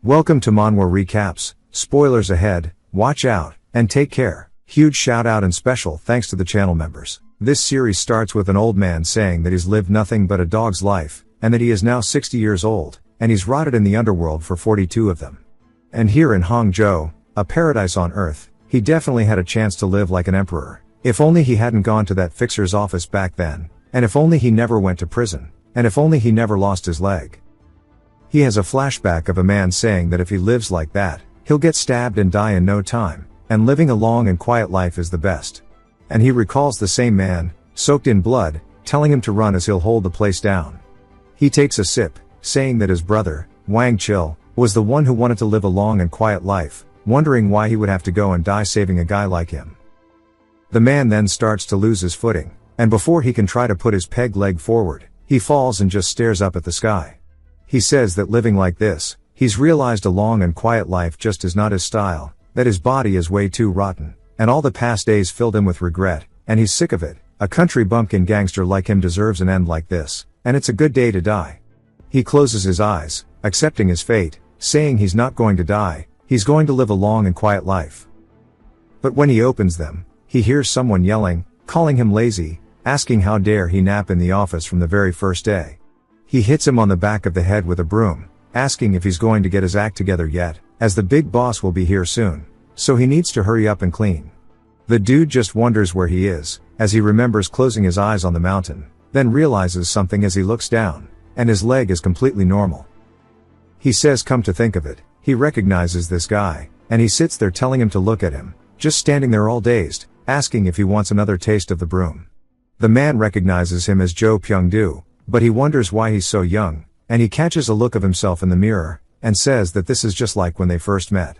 Welcome to Manhwa Recaps, spoilers ahead, watch out, and take care. Huge shout out and special thanks to the channel members. This series starts with an old man saying that he's lived nothing but a dog's life, and that he is now 60 years old, and he's rotted in the underworld for 42 of them. And here in Hangzhou, a paradise on earth, he definitely had a chance to live like an emperor. If only he hadn't gone to that fixer's office back then, and if only he never went to prison, and if only he never lost his leg. He has a flashback of a man saying that if he lives like that, he'll get stabbed and die in no time, and living a long and quiet life is the best. And he recalls the same man, soaked in blood, telling him to run as he'll hold the place down. He takes a sip, saying that his brother, Wang Chil, was the one who wanted to live a long and quiet life, wondering why he would have to go and die saving a guy like him. The man then starts to lose his footing, and before he can try to put his peg leg forward, he falls and just stares up at the sky. He says that living like this, he's realized a long and quiet life just is not his style, that his body is way too rotten, and all the past days filled him with regret, and he's sick of it. A country bumpkin gangster like him deserves an end like this, and it's a good day to die. He closes his eyes, accepting his fate, saying he's not going to die, he's going to live a long and quiet life. But when he opens them, he hears someone yelling, calling him lazy, asking how dare he nap in the office from the very first day. He hits him on the back of the head with a broom, asking if he's going to get his act together yet, as the big boss will be here soon, so he needs to hurry up and clean. The dude just wonders where he is, as he remembers closing his eyes on the mountain, then realizes something as he looks down, and his leg is completely normal. He says come to think of it, he recognizes this guy, and he sits there telling him to look at him, just standing there all dazed, asking if he wants another taste of the broom. The man recognizes him as Zhou Pyongdu, but he wonders why he's so young, and he catches a look of himself in the mirror, and says that this is just like when they first met.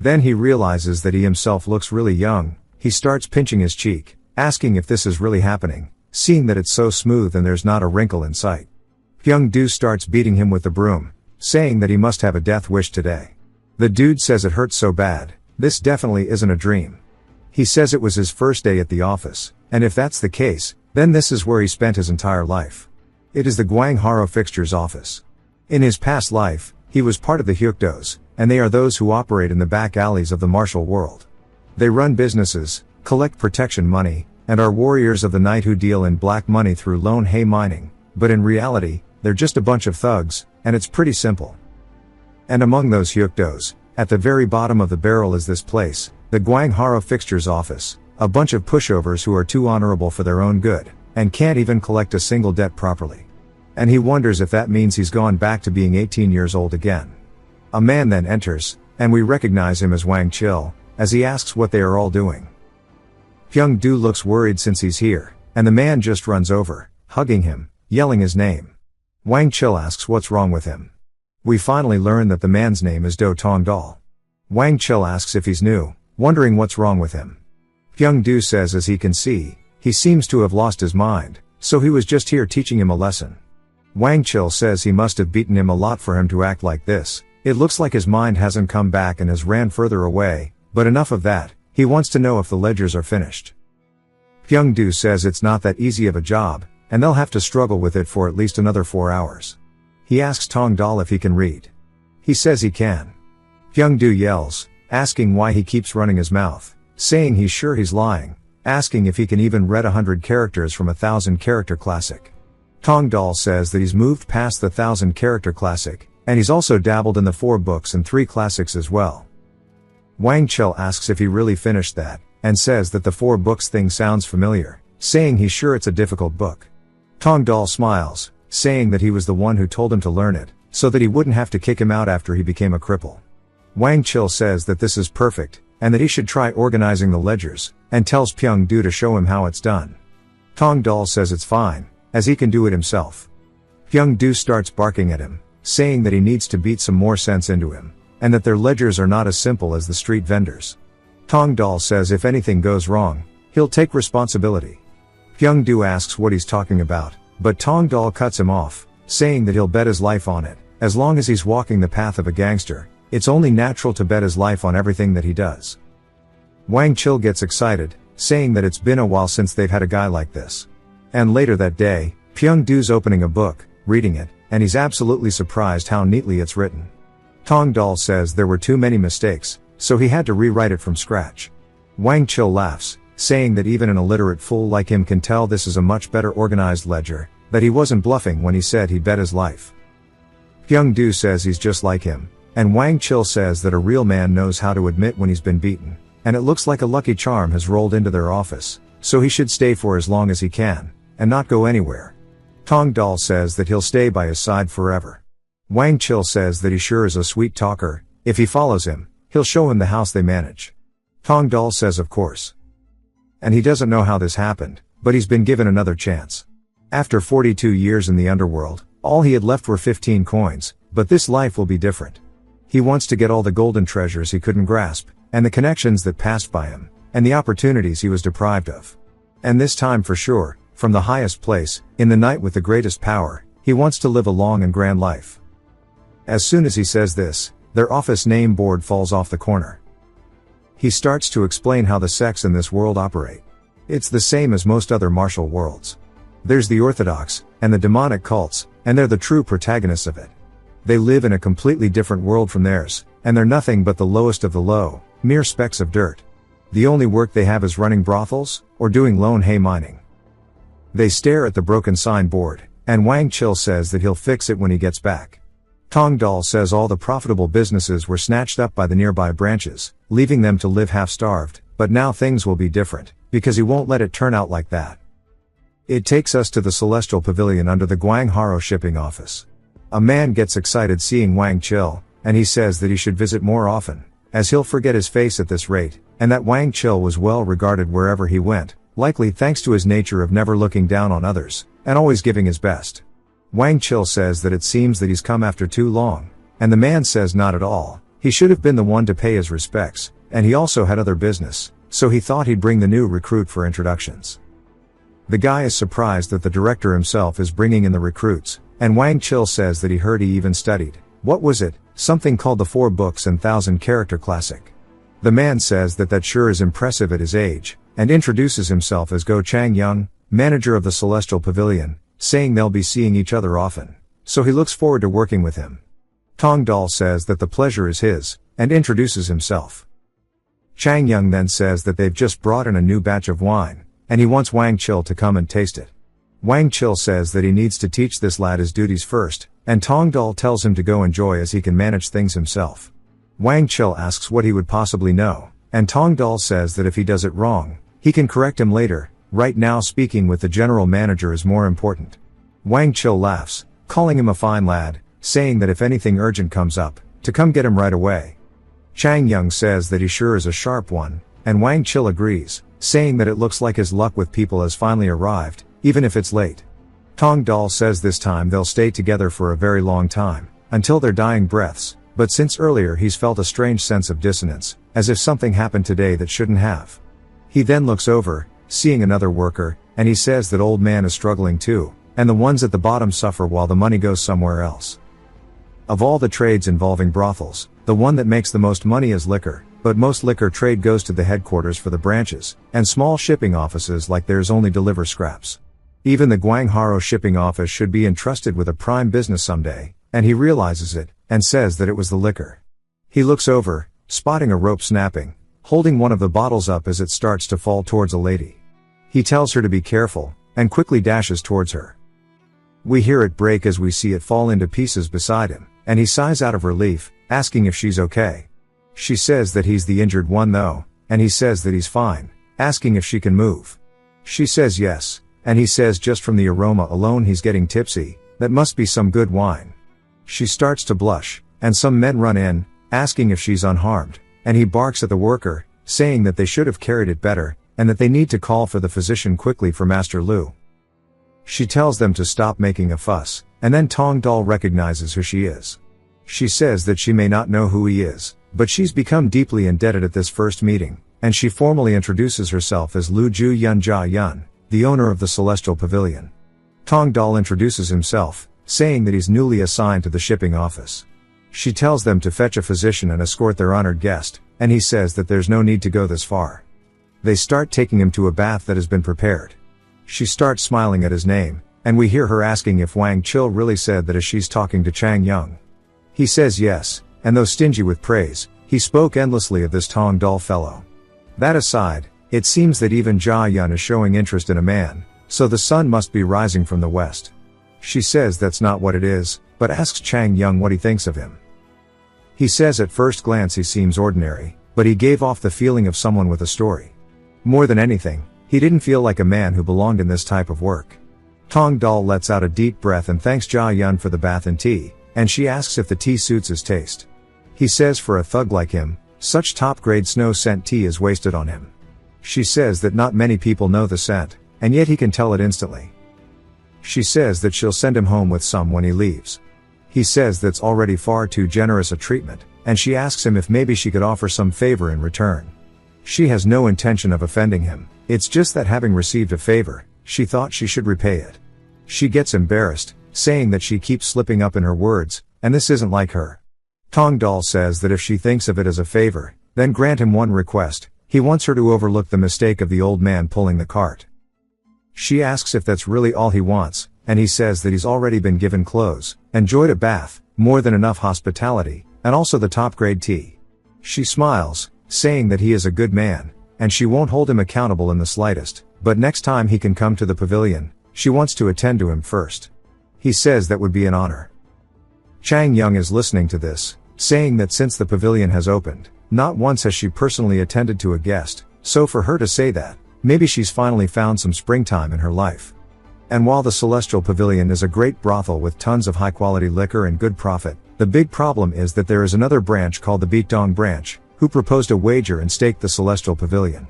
Then he realizes that he himself looks really young. He starts pinching his cheek, asking if this is really happening, seeing that it's so smooth and there's not a wrinkle in sight. Pyongdu starts beating him with the broom, saying that he must have a death wish today. The dude says it hurts so bad, this definitely isn't a dream. He says it was his first day at the office, and if that's the case, then this is where he spent his entire life. It is the Guangharo fixture's office. In his past life, he was part of the Hyukdos, and they are those who operate in the back alleys of the martial world. They run businesses, collect protection money, and are warriors of the night who deal in black money through lone hay mining, but in reality, they're just a bunch of thugs, and it's pretty simple. And among those Hyukdos, at the very bottom of the barrel is this place, the Guangharo fixture's office, a bunch of pushovers who are too honorable for their own good, and can't even collect a single debt properly. And he wonders if that means he's gone back to being 18 years old again. A man then enters, and we recognize him as Wang Chil, as he asks what they are all doing. Pyongdu looks worried since he's here, and the man just runs over, hugging him, yelling his name. Wang Chil asks what's wrong with him. We finally learn that the man's name is Do Tongdal. Wang Chil asks if he's new, wondering what's wrong with him. Pyongdu says as he can see, he seems to have lost his mind, so he was just here teaching him a lesson. Wang Chil says he must have beaten him a lot for him to act like this. It looks like his mind hasn't come back and has ran further away, but enough of that, he wants to know if the ledgers are finished. Pyongdu says it's not that easy of a job, and they'll have to struggle with it for at least another 4 hours. He asks Tongdal if he can read. He says he can. Pyongdu yells, asking why he keeps running his mouth, saying he's sure he's lying, asking if he can even read 100 characters from a 1,000-character classic. Tongdal says that he's moved past the 1,000-character classic, and he's also dabbled in the 4 books and 3 classics as well. Wang Chil asks if he really finished that, and says that the 4 books thing sounds familiar, saying he's sure it's a difficult book. Tongdal smiles, saying that he was the one who told him to learn it, so that he wouldn't have to kick him out after he became a cripple. Wang Chil says that this is perfect, and that he should try organizing the ledgers, and tells Pyongdu to show him how it's done. Tongdal says it's fine, as he can do it himself. Pyongdu starts barking at him, saying that he needs to beat some more sense into him, and that their ledgers are not as simple as the street vendors. Tongdal says if anything goes wrong, he'll take responsibility. Pyongdu asks what he's talking about, but Tongdal cuts him off, saying that he'll bet his life on it, as long as he's walking the path of a gangster. It's only natural to bet his life on everything that he does. Wang Chil gets excited, saying that it's been a while since they've had a guy like this. And later that day, Pyongdu's opening a book, reading it, and he's absolutely surprised how neatly it's written. Tong Dal says there were too many mistakes, so he had to rewrite it from scratch. Wang Chil laughs, saying that even an illiterate fool like him can tell this is a much better organized ledger, that he wasn't bluffing when he said he'd bet his life. Hyung Do says he's just like him, and Wang Chil says that a real man knows how to admit when he's been beaten, and it looks like a lucky charm has rolled into their office, so he should stay for as long as he can, and not go anywhere. Tong Dal says that he'll stay by his side forever. Wang Chil says that he sure is a sweet talker, if he follows him, he'll show him the house they manage. Tong Dal says of course. And he doesn't know how this happened, but he's been given another chance. After 42 years in the underworld, all he had left were 15 coins, but this life will be different. He wants to get all the golden treasures he couldn't grasp, and the connections that passed by him, and the opportunities he was deprived of. And this time for sure, from the highest place, in the night with the greatest power, he wants to live a long and grand life. As soon as he says this, their office name board falls off the corner. He starts to explain how the sects in this world operate. It's the same as most other martial worlds. There's the orthodox, and the demonic cults, and they're the true protagonists of it. They live in a completely different world from theirs, and they're nothing but the lowest of the low, mere specks of dirt. The only work they have is running brothels, or doing lone hay mining. They stare at the broken signboard, and Wang Chil says that he'll fix it when he gets back. Tong Dal says all the profitable businesses were snatched up by the nearby branches, leaving them to live half-starved, but now things will be different, because he won't let it turn out like that. It takes us to the Celestial Pavilion under the Guangharo shipping office. A man gets excited seeing Wang Chil, and he says that he should visit more often, as he'll forget his face at this rate, and that Wang Chil was well regarded wherever he went, likely thanks to his nature of never looking down on others, and always giving his best. Wang Chil says that it seems that he's come after too long, and the man says not at all, he should have been the one to pay his respects, and he also had other business, so he thought he'd bring the new recruit for introductions. The guy is surprised that the director himself is bringing in the recruits, and Wang Chil says that he heard he even studied, what was it, something called the 4 books and 1,000-character classic. The man says that that sure is impressive at his age, and introduces himself as Go Chang Young, manager of the Celestial Pavilion, saying they'll be seeing each other often, so he looks forward to working with him. Tong Dal says that the pleasure is his, and introduces himself. Chang Young then says that they've just brought in a new batch of wine, and he wants Wang Chil to come and taste it. Wang Chil says that he needs to teach this lad his duties first, and Tong Dal tells him to go enjoy as he can manage things himself. Wang Chil asks what he would possibly know, and Tong Dal says that if he does it wrong, he can correct him later. Right now speaking with the general manager is more important. Wang Chil laughs, calling him a fine lad, saying that if anything urgent comes up, to come get him right away. Chang Young says that he sure is a sharp one, and Wang Chil agrees, saying that it looks like his luck with people has finally arrived, even if it's late. Tong Dal says this time they'll stay together for a very long time, until their dying breaths, but since earlier he's felt a strange sense of dissonance, as if something happened today that shouldn't have. He then looks over, seeing another worker, and he says that old man is struggling too, and the ones at the bottom suffer while the money goes somewhere else. Of all the trades involving brothels, the one that makes the most money is liquor, but most liquor trade goes to the headquarters for the branches, and small shipping offices like theirs only deliver scraps. Even the Guangharo shipping office should be entrusted with a prime business someday, and he realizes it, and says that it was the liquor. He looks over, spotting a rope snapping, holding one of the bottles up as it starts to fall towards a lady. He tells her to be careful, and quickly dashes towards her. We hear it break as we see it fall into pieces beside him, and he sighs out of relief, asking if she's okay. She says that he's the injured one though, and he says that he's fine, asking if she can move. She says yes, and he says just from the aroma alone he's getting tipsy, that must be some good wine. She starts to blush, and some men run in, asking if she's unharmed, and he barks at the worker, saying that they should have carried it better, and that they need to call for the physician quickly for Master Lu. She tells them to stop making a fuss, and then Tong Dal recognizes who she is. She says that she may not know who he is, but she's become deeply indebted at this first meeting, and she formally introduces herself as Lu Ju Yun Jia Yun, the owner of the Celestial Pavilion. Tong Dal introduces himself, saying that he's newly assigned to the shipping office. She tells them to fetch a physician and escort their honored guest, and he says that there's no need to go this far. They start taking him to a bath that has been prepared. She starts smiling at his name, and we hear her asking if Wang Chil really said that as she's talking to Chang Young. He says yes, and though stingy with praise, he spoke endlessly of this Tong Dal fellow. That aside, it seems that even Jia Yun is showing interest in a man, so the sun must be rising from the west. She says that's not what it is, but asks Chang Young what he thinks of him. He says at first glance he seems ordinary, but he gave off the feeling of someone with a story. More than anything, he didn't feel like a man who belonged in this type of work. Tong Dal lets out a deep breath and thanks Jia Yun for the bath and tea, and she asks if the tea suits his taste. He says for a thug like him, such top-grade snow-scent tea is wasted on him. She says that not many people know the scent, and yet he can tell it instantly. She says that she'll send him home with some when he leaves. He says that's already far too generous a treatment, and she asks him if maybe she could offer some favor in return. She has no intention of offending him, it's just that having received a favor, she thought she should repay it. She gets embarrassed, saying that she keeps slipping up in her words, and this isn't like her. Tong Dal says that if she thinks of it as a favor, then grant him one request. He wants her to overlook the mistake of the old man pulling the cart. She asks if that's really all he wants, and he says that he's already been given clothes, enjoyed a bath, more than enough hospitality, and also the top-grade tea. She smiles, saying that he is a good man, and she won't hold him accountable in the slightest, but next time he can come to the pavilion, she wants to attend to him first. He says that would be an honor. Chang Young is listening to this, saying that since the pavilion has opened, not once has she personally attended to a guest, so for her to say that, maybe she's finally found some springtime in her life. And while the Celestial Pavilion is a great brothel with tons of high-quality liquor and good profit, the big problem is that there is another branch called the Baekdong branch, who proposed a wager and staked the Celestial Pavilion.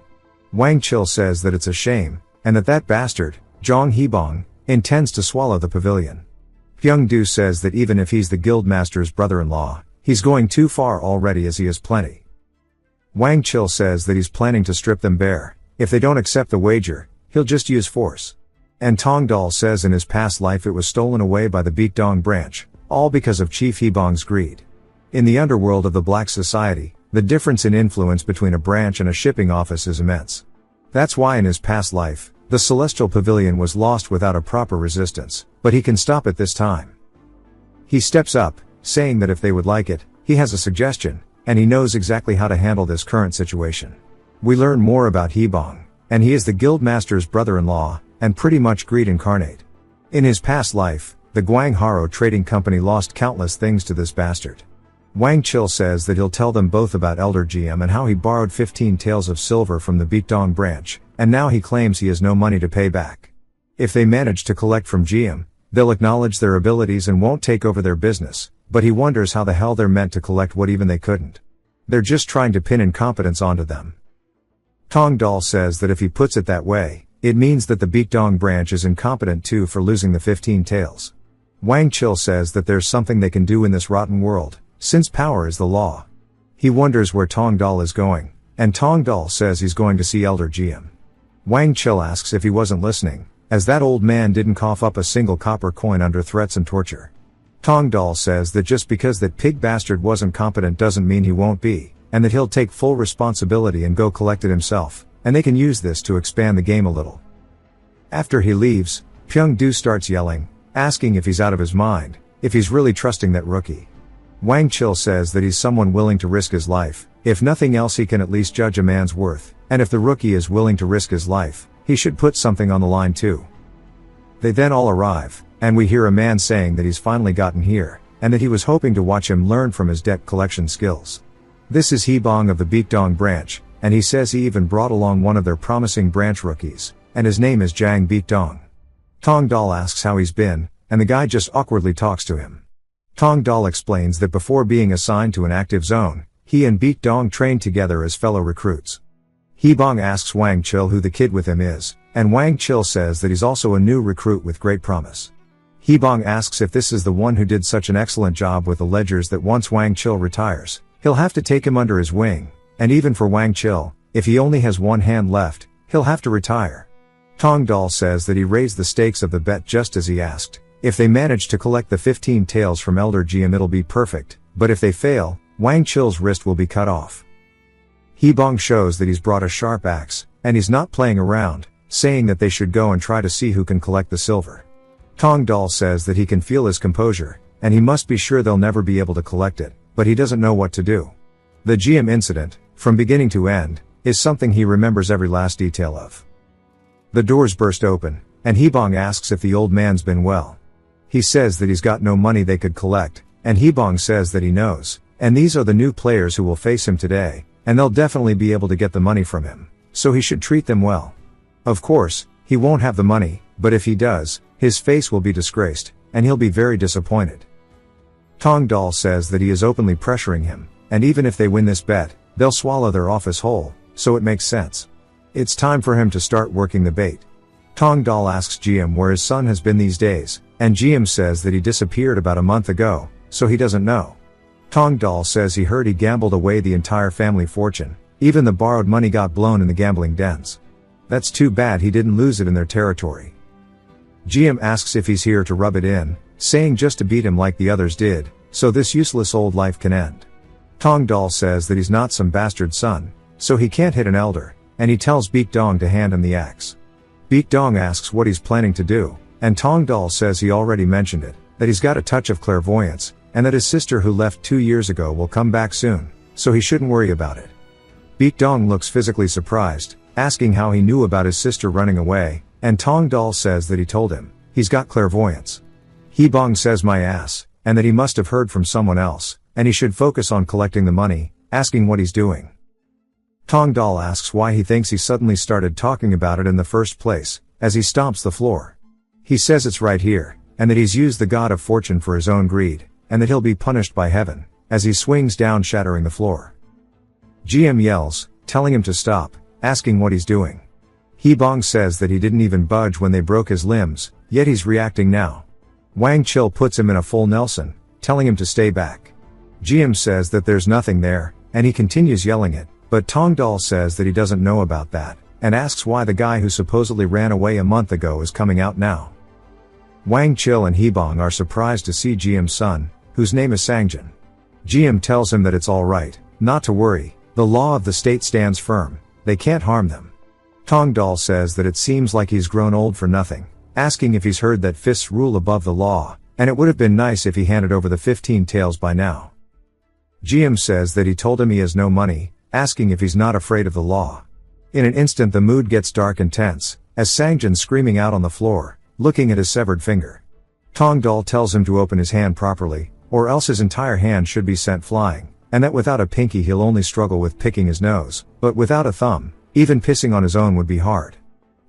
Wang Chil says that it's a shame, and that bastard, Zhang Hebong, intends to swallow the pavilion. Pyung Du says that even if he's the guildmaster's brother-in-law, he's going too far already as he has plenty. Wang Chil says that he's planning to strip them bare. If they don't accept the wager, he'll just use force. And Tong Dal says in his past life it was stolen away by the Baekdong branch, all because of Chief Hebong's greed. In the underworld of the Black Society, the difference in influence between a branch and a shipping office is immense. That's why in his past life, the Celestial Pavilion was lost without a proper resistance, but he can stop it this time. He steps up, saying that if they would like it, he has a suggestion, and he knows exactly how to handle this current situation. We learn more about Hebong, and he is the guildmaster's brother-in-law, and pretty much greed incarnate. In his past life, the Guangharo Trading Company lost countless things to this bastard. Wang Chil says that he'll tell them both about Elder GM and how he borrowed 15 taels of silver from the Baekdong branch, and now he claims he has no money to pay back. If they manage to collect from GM, they'll acknowledge their abilities and won't take over their business, but he wonders how the hell they're meant to collect what even they couldn't. They're just trying to pin incompetence onto them. Tong Dal says that if he puts it that way, it means that the Baekdong branch is incompetent too for losing the 15 taels. Wang Chil says that there's something they can do in this rotten world, since power is the law. He wonders where Tong Dal is going, and Tong Dal says he's going to see Elder GM. Wang Chil asks if he wasn't listening, as that old man didn't cough up a single copper coin under threats and torture. Tong Dal says that just because that pig bastard wasn't competent doesn't mean he won't be, and that he'll take full responsibility and go collect it himself, and they can use this to expand the game a little. After he leaves, Pyung Du starts yelling, asking if he's out of his mind, if he's really trusting that rookie. Wang Chil says that he's someone willing to risk his life. If nothing else he can at least judge a man's worth, and if the rookie is willing to risk his life, he should put something on the line too. They then all arrive, and we hear a man saying that he's finally gotten here, and that he was hoping to watch him learn from his debt collection skills. This is Hebong of the Baekdong branch, and he says he even brought along one of their promising branch rookies, and his name is Zhang Baekdong. Tong Dal asks how he's been, and the guy just awkwardly talks to him. Tong Dal explains that before being assigned to an active zone, he and Baekdong trained together as fellow recruits. Hebong asks Wang Chil who the kid with him is, and Wang Chil says that he's also a new recruit with great promise. Hebong asks if this is the one who did such an excellent job with the ledgers that once Wang Chil retires, he'll have to take him under his wing, and even for Wang Chil, if he only has one hand left, he'll have to retire. Tong Dal says that he raised the stakes of the bet just as he asked. If they manage to collect the 15 taels from Elder GM it'll be perfect, but if they fail, Wang Chil's wrist will be cut off. Hebong shows that he's brought a sharp axe, and he's not playing around, saying that they should go and try to see who can collect the silver. Tong Dal says that he can feel his composure, and he must be sure they'll never be able to collect it, but he doesn't know what to do. The GM incident, from beginning to end, is something he remembers every last detail of. The doors burst open, and Hebong asks if the old man's been well. He says that he's got no money they could collect, and Hebong says that he knows, and these are the new players who will face him today, and they'll definitely be able to get the money from him, so he should treat them well. Of course, he won't have the money, but if he does, his face will be disgraced, and he'll be very disappointed. Tong Dal says that he is openly pressuring him, and even if they win this bet, they'll swallow their office whole, so it makes sense. It's time for him to start working the bait. Tong Dal asks GM where his son has been these days, and GM says that he disappeared about a month ago, so he doesn't know. Tong Dal says he heard he gambled away the entire family fortune, even the borrowed money got blown in the gambling dens. That's too bad he didn't lose it in their territory. GM asks if he's here to rub it in, saying just to beat him like the others did, so this useless old life can end. Tong Dal says that he's not some bastard son, so he can't hit an elder, and he tells Beek Dong to hand him the axe. Beek Dong asks what he's planning to do, and Tong Dal says he already mentioned it, that he's got a touch of clairvoyance, and that his sister who left 2 years ago will come back soon, so he shouldn't worry about it. Beek Dong looks physically surprised, asking how he knew about his sister running away, and Tong Dal says that he told him, he's got clairvoyance. Hebong says my ass, and that he must have heard from someone else, and he should focus on collecting the money, asking what he's doing. Tong Dal asks why he thinks he suddenly started talking about it in the first place, as he stomps the floor. He says it's right here, and that he's used the god of fortune for his own greed, and that he'll be punished by heaven, as he swings down shattering the floor. GM yells, telling him to stop, asking what he's doing. Hebong says that he didn't even budge when they broke his limbs, yet he's reacting now. Wang Chill puts him in a full Nelson, telling him to stay back. GM says that there's nothing there, and he continues yelling it, but Tong Dal says that he doesn't know about that, and asks why the guy who supposedly ran away a month ago is coming out now. Wang Chill and Hebong are surprised to see GM's son, whose name is Sangjin. GM tells him that it's alright, not to worry, the law of the state stands firm, they can't harm them. Tong Dal says that it seems like he's grown old for nothing, asking if he's heard that fists rule above the law, and it would have been nice if he handed over the 15 taels by now. GM says that he told him he has no money, asking if he's not afraid of the law. In an instant the mood gets dark and tense, as Sangjin's screaming out on the floor, looking at his severed finger. Tong Dal tells him to open his hand properly, or else his entire hand should be sent flying, and that without a pinky he'll only struggle with picking his nose, but without a thumb, even pissing on his own would be hard.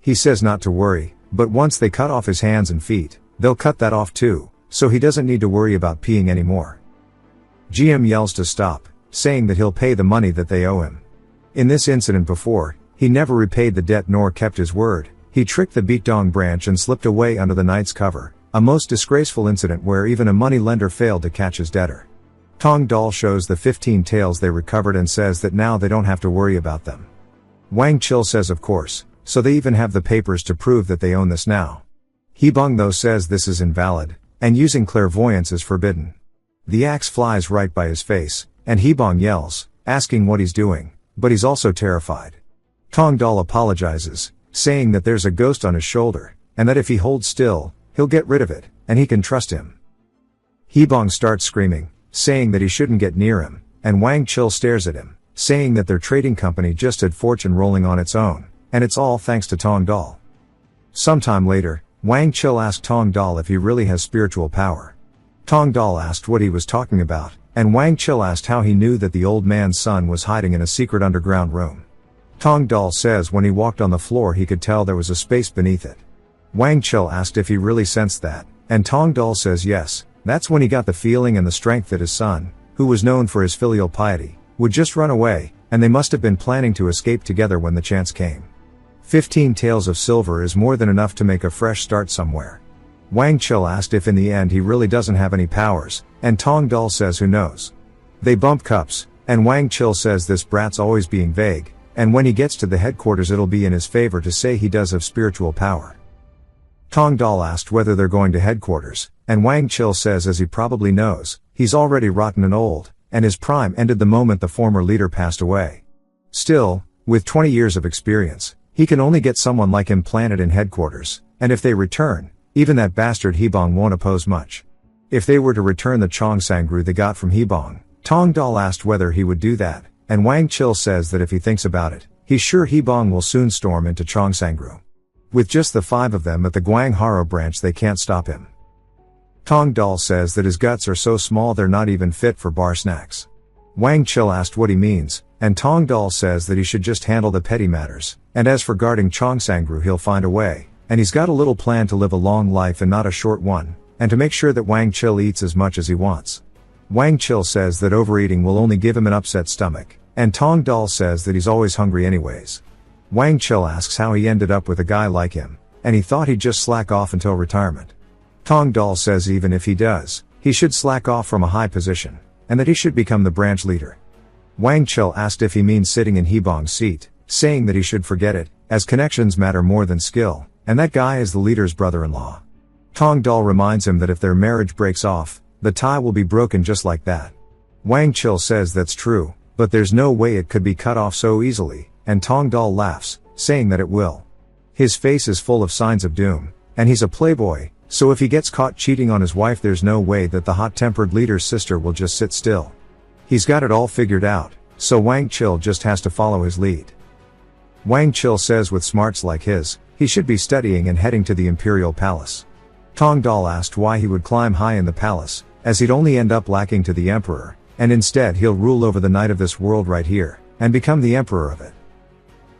He says not to worry, but once they cut off his hands and feet, they'll cut that off too, so he doesn't need to worry about peeing anymore. GM yells to stop, saying that he'll pay the money that they owe him. In this incident before, he never repaid the debt nor kept his word. He tricked the Beek Dong branch and slipped away under the night's cover, a most disgraceful incident where even a money lender failed to catch his debtor. Tong Dal shows the 15 taels they recovered and says that now they don't have to worry about them. Wang Chill says of course, so they even have the papers to prove that they own this now. Hebong though says this is invalid, and using clairvoyance is forbidden. The axe flies right by his face, and Hebong yells, asking what he's doing, but he's also terrified. Tong Dal apologizes, saying that there's a ghost on his shoulder, and that if he holds still, he'll get rid of it, and he can trust him. Hebong starts screaming, saying that he shouldn't get near him, and Wang Chill stares at him, saying that their trading company just had fortune rolling on its own, and it's all thanks to Tong Dal. Sometime later, Wang Chill asked Tong Dal if he really has spiritual power. Tong Dal asked what he was talking about, and Wang Chill asked how he knew that the old man's son was hiding in a secret underground room. Tong Dal says when he walked on the floor he could tell there was a space beneath it. Wang Chill asked if he really sensed that, and Tong Dal says yes, that's when he got the feeling and the strength that his son, who was known for his filial piety, would just run away, and they must have been planning to escape together when the chance came. 15 taels of silver is more than enough to make a fresh start somewhere. Wang Chill asked if in the end he really doesn't have any powers, and Tong Dal says who knows. They bump cups, and Wang Chill says this brat's always being vague, and when he gets to the headquarters it'll be in his favor to say he does have spiritual power. Tong Dal asked whether they're going to headquarters, and Wang Chill says as he probably knows, he's already rotten and old, and his prime ended the moment the former leader passed away. Still, with 20 years of experience, he can only get someone like him planted in headquarters, and if they return, even that bastard Hebong won't oppose much. If they were to return the Chong Sangru they got from Hebong, Tong Dal asked whether he would do that, and Wang Chil says that if he thinks about it, he's sure Hebong will soon storm into Chongsangru. With just the 5 of them at the Guang Haro branch, they can't stop him. Tong Dal says that his guts are so small they're not even fit for bar snacks. Wang Chil asked what he means, and Tong Dal says that he should just handle the petty matters, and as for guarding Chongsangru, he'll find a way, and he's got a little plan to live a long life and not a short one, and to make sure that Wang Chil eats as much as he wants. Wang Chil says that overeating will only give him an upset stomach, and Tong Dal says that he's always hungry anyways. Wang Chil asks how he ended up with a guy like him, and he thought he'd just slack off until retirement. Tong Dal says even if he does, he should slack off from a high position, and that he should become the branch leader. Wang Chil asked if he means sitting in Hebong's seat, saying that he should forget it, as connections matter more than skill, and that guy is the leader's brother-in-law. Tong Dal reminds him that if their marriage breaks off, the tie will be broken just like that. Wang Chil says that's true, but there's no way it could be cut off so easily, and Tong Dal laughs, saying that it will. His face is full of signs of doom, and he's a playboy, so if he gets caught cheating on his wife, there's no way that the hot-tempered leader's sister will just sit still. He's got it all figured out, so Wang Chil just has to follow his lead. Wang Chil says with smarts like his, he should be studying and heading to the imperial palace. Tong Dal asked why he would climb high in the palace, as he'd only end up lacking to the emperor, and instead he'll rule over the night of this world right here, and become the emperor of it.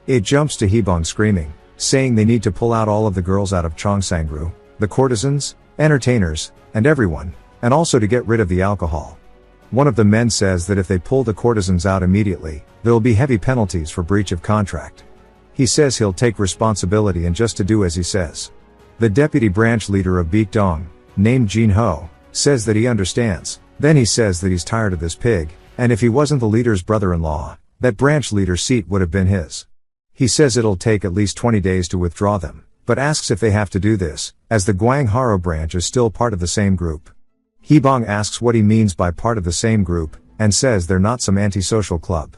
It jumps to Hebong screaming, saying they need to pull out all of the girls out of Chongsangru, the courtesans, entertainers, and everyone, and also to get rid of the alcohol. One of the men says that if they pull the courtesans out immediately, there'll be heavy penalties for breach of contract. He says he'll take responsibility and just to do as he says. The deputy branch leader of Baekdong, named Jin Ho, says that he understands, then he says that he's tired of this pig, and if he wasn't the leader's brother-in-law, that branch leader seat would have been his. He says it'll take at least 20 days to withdraw them, but asks if they have to do this, as the Guang Haro branch is still part of the same group. Hebong asks what he means by part of the same group, and says they're not some antisocial club.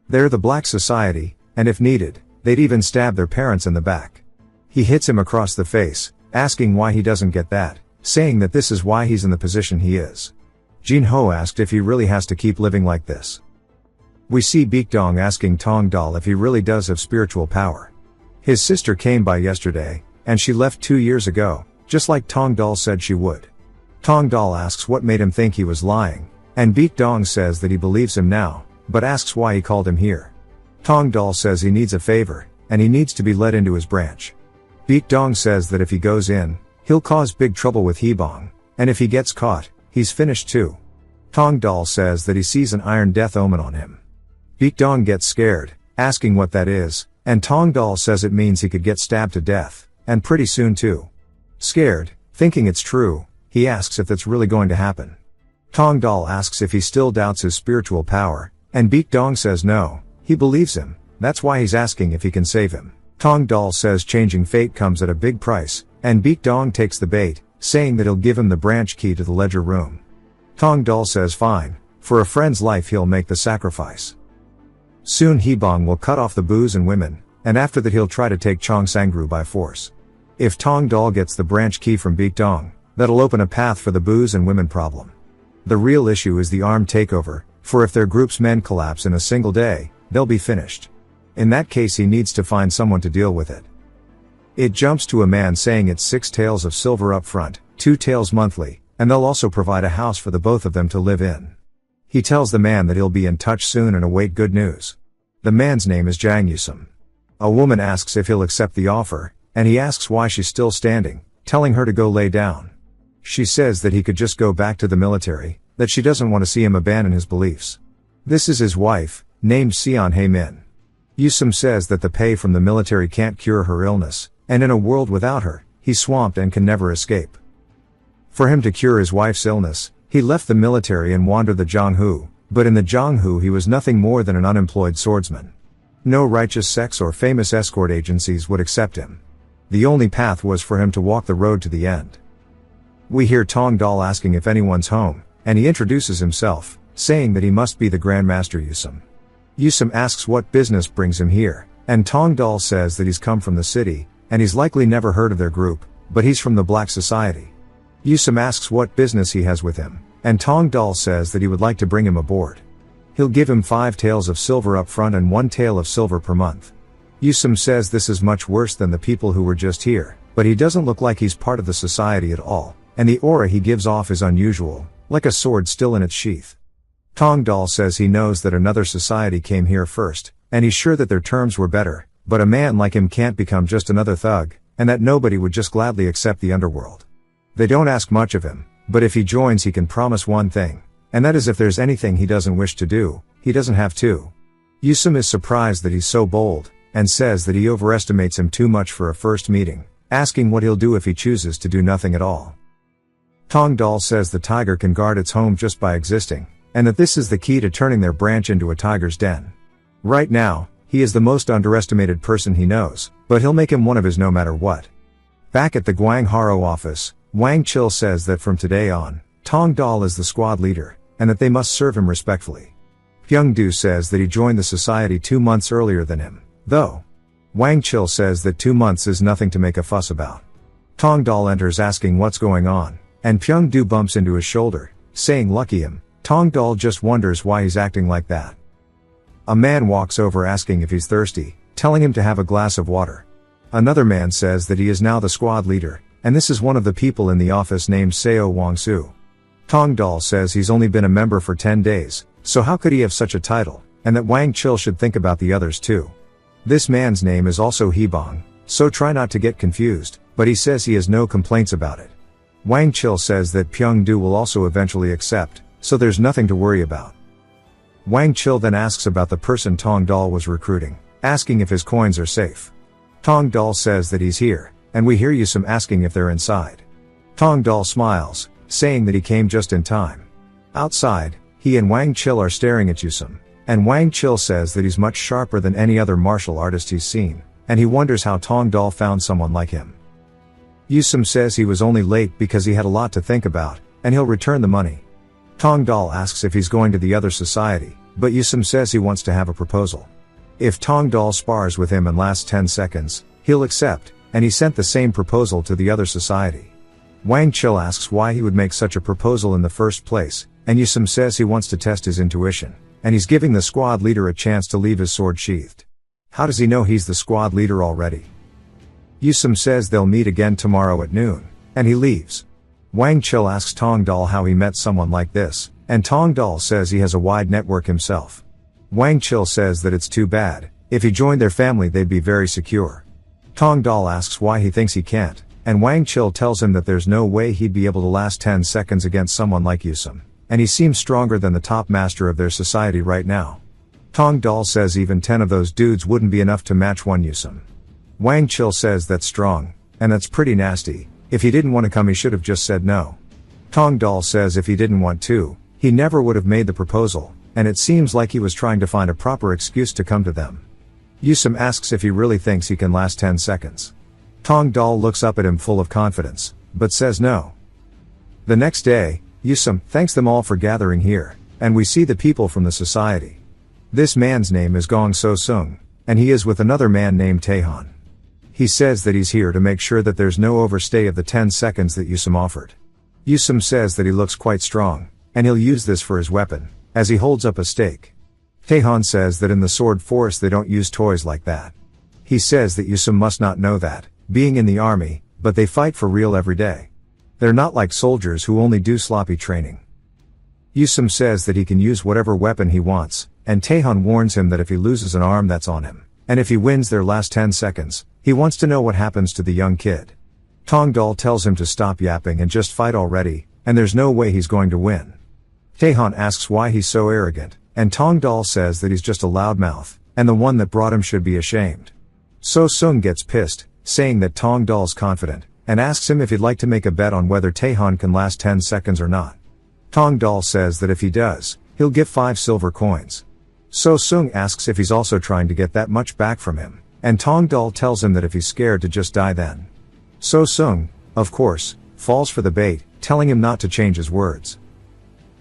They're the black society, and if needed, they'd even stab their parents in the back. He hits him across the face, asking why he doesn't get that, saying that this is why he's in the position he is. Jin Ho asked if he really has to keep living like this. We see Baekdong asking Tong Dal if he really does have spiritual power. His sister came by yesterday, and she left 2 years ago, just like Tong Dal said she would. Tong Dal asks what made him think he was lying, and Baekdong says that he believes him now, but asks why he called him here. Tong Dal says he needs a favor, and he needs to be let into his branch. Baekdong says that if he goes in, he'll cause big trouble with Hebong, and if he gets caught, he's finished too. Tong Dal says that he sees an iron death omen on him. Baekdong gets scared, asking what that is, and Tong Dal says it means he could get stabbed to death, and pretty soon too. Scared, thinking it's true, he asks if that's really going to happen. Tong Dal asks if he still doubts his spiritual power, and Baekdong says no, he believes him, that's why he's asking if he can save him. Tong Dal says changing fate comes at a big price, and Baekdong takes the bait, saying that he'll give him the branch key to the ledger room. Tong Dal says fine, for a friend's life he'll make the sacrifice. Soon Hebong will cut off the booze and women, and after that he'll try to take Chongsangru by force. If Tong Dal gets the branch key from Baekdong, that'll open a path for the booze and women problem. The real issue is the armed takeover, for if their group's men collapse in a single day, they'll be finished. In that case he needs to find someone to deal with it. It jumps to a man saying it's 6 taels of silver up front, 2 taels monthly, and they'll also provide a house for the both of them to live in. He tells the man that he'll be in touch soon and await good news. The man's name is Jang Yusum. A woman asks if he'll accept the offer, and he asks why she's still standing, telling her to go lay down. She says that he could just go back to the military, that she doesn't want to see him abandon his beliefs. This is his wife, named Seon Hae Min. Yusum says that the pay from the military can't cure her illness, and in a world without her, he's swamped and can never escape. For him to cure his wife's illness, he left the military and wandered the Jianghu, but in the Jianghu he was nothing more than an unemployed swordsman. No righteous sects or famous escort agencies would accept him. The only path was for him to walk the road to the end. We hear Tong Dal asking if anyone's home, and he introduces himself, saying that he must be the Grand Master Yusum. Yusum asks what business brings him here, and Tong Dal says that he's come from the city, and he's likely never heard of their group, but he's from the Black Society. Yusum asks what business he has with him, and Tong Dal says that he would like to bring him aboard. He'll give him 5 taels of silver up front and 1 tael of silver per month. Yusum says this is much worse than the people who were just here, but he doesn't look like he's part of the society at all, and the aura he gives off is unusual, like a sword still in its sheath. Tong Dal says he knows that another society came here first, and he's sure that their terms were better, but a man like him can't become just another thug, and that nobody would just gladly accept the underworld. They don't ask much of him, but if he joins he can promise one thing, and that is if there's anything he doesn't wish to do, he doesn't have to. Yusum is surprised that he's so bold, and says that he overestimates him too much for a first meeting, asking what he'll do if he chooses to do nothing at all. Tong Dal says the tiger can guard its home just by existing, and that this is the key to turning their branch into a tiger's den. Right now, he is the most underestimated person he knows, but he'll make him one of his no matter what. Back at the Guang Haro office, Wang Chil says that from today on, Tong Dal is the squad leader, and that they must serve him respectfully. Pyung Du says that he joined the society 2 months earlier than him, though. Wang Chil says that 2 months is nothing to make a fuss about. Tong Dal enters asking what's going on, and Pyung Du bumps into his shoulder, saying lucky him. Tong Dal just wonders why he's acting like that. A man walks over asking if he's thirsty, telling him to have a glass of water. Another man says that he is now the squad leader, and this is one of the people in the office named Seo Wang-su. Tong Dal says he's only been a member for 10 days, so how could he have such a title, and that Wang Chil should think about the others too. This man's name is also Hebong, so try not to get confused, but he says he has no complaints about it. Wang Chil says that Pyung Du will also eventually accept, so there's nothing to worry about. Wang Chil then asks about the person Tong Dal was recruiting, asking if his coins are safe. Tong Dal says that he's here, and we hear Yusum asking if they're inside. Tong Dal smiles, saying that he came just in time. Outside, he and Wang Chil are staring at Yusum, and Wang Chil says that he's much sharper than any other martial artist he's seen, and he wonders how Tong Dal found someone like him. Yusum says he was only late because he had a lot to think about, and he'll return the money. Tong Dal asks if he's going to the other society, but Yusum says he wants to have a proposal. If Tong Dal spars with him and lasts 10 seconds, he'll accept, and he sent the same proposal to the other society. Wang Chil asks why he would make such a proposal in the first place, and Yusum says he wants to test his intuition, and he's giving the squad leader a chance to leave his sword sheathed. How does he know he's the squad leader already? Yusum says they'll meet again tomorrow at noon, and he leaves. Wang Chil asks Tong Dal how he met someone like this, and Tong Dal says he has a wide network himself. Wang Chil says that it's too bad, if he joined their family they'd be very secure. Tong Dal asks why he thinks he can't, and Wang Chil tells him that there's no way he'd be able to last 10 seconds against someone like Yusum, and he seems stronger than the top master of their society right now. Tong Dal says even 10 of those dudes wouldn't be enough to match one Yusum. Wang Chil says that's strong, and that's pretty nasty. If he didn't want to come he should have just said no. Tong Dal says if he didn't want to, he never would have made the proposal, and it seems like he was trying to find a proper excuse to come to them. Yusum asks if he really thinks he can last 10 seconds. Tong Dal looks up at him full of confidence, but says no. The next day, Yusum thanks them all for gathering here, and we see the people from the society. This man's name is Gong So Sung, and he is with another man named Taehan. He says that he's here to make sure that there's no overstay of the 10 seconds that Yusum offered. Yusum says that he looks quite strong, and he'll use this for his weapon, as he holds up a stake. Taehan says that in the sword forest they don't use toys like that. He says that Yusum must not know that, being in the army, but they fight for real every day. They're not like soldiers who only do sloppy training. Yusum says that he can use whatever weapon he wants, and Taehan warns him that if he loses an arm that's on him, and if he wins their last 10 seconds, he wants to know what happens to the young kid. Tong Dal tells him to stop yapping and just fight already, and there's no way he's going to win. Taehan asks why he's so arrogant, and Tong Dal says that he's just a loudmouth, and the one that brought him should be ashamed. So Sung gets pissed, saying that Tong Dal's confident, and asks him if he'd like to make a bet on whether Taehan can last 10 seconds or not. Tong Dal says that if he does, he'll give 5 silver coins. So Sung asks if he's also trying to get that much back from him, and Tong Dal tells him that if he's scared to just die then. So Sung, of course, falls for the bait, telling him not to change his words.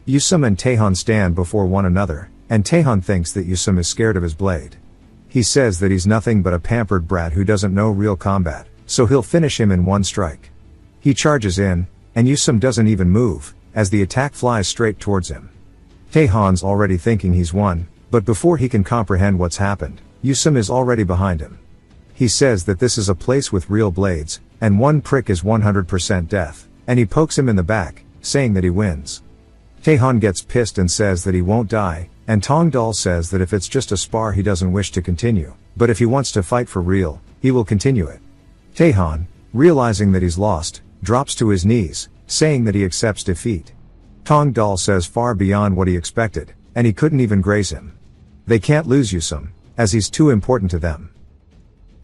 Yusum and Taehan stand before one another, and Taehan thinks that Yusum is scared of his blade. He says that he's nothing but a pampered brat who doesn't know real combat, so he'll finish him in one strike. He charges in, and Yusum doesn't even move, as the attack flies straight towards him. Taehan's already thinking he's won, but before he can comprehend what's happened, Yusum is already behind him. He says that this is a place with real blades, and one prick is 100% death, and he pokes him in the back, saying that he wins. Taehan gets pissed and says that he won't die, and Tongdal says that if it's just a spar he doesn't wish to continue, but if he wants to fight for real, he will continue it. Taehan, realizing that he's lost, drops to his knees, saying that he accepts defeat. Tongdal says far beyond what he expected, and he couldn't even graze him. They can't lose Yusum, as he's too important to them.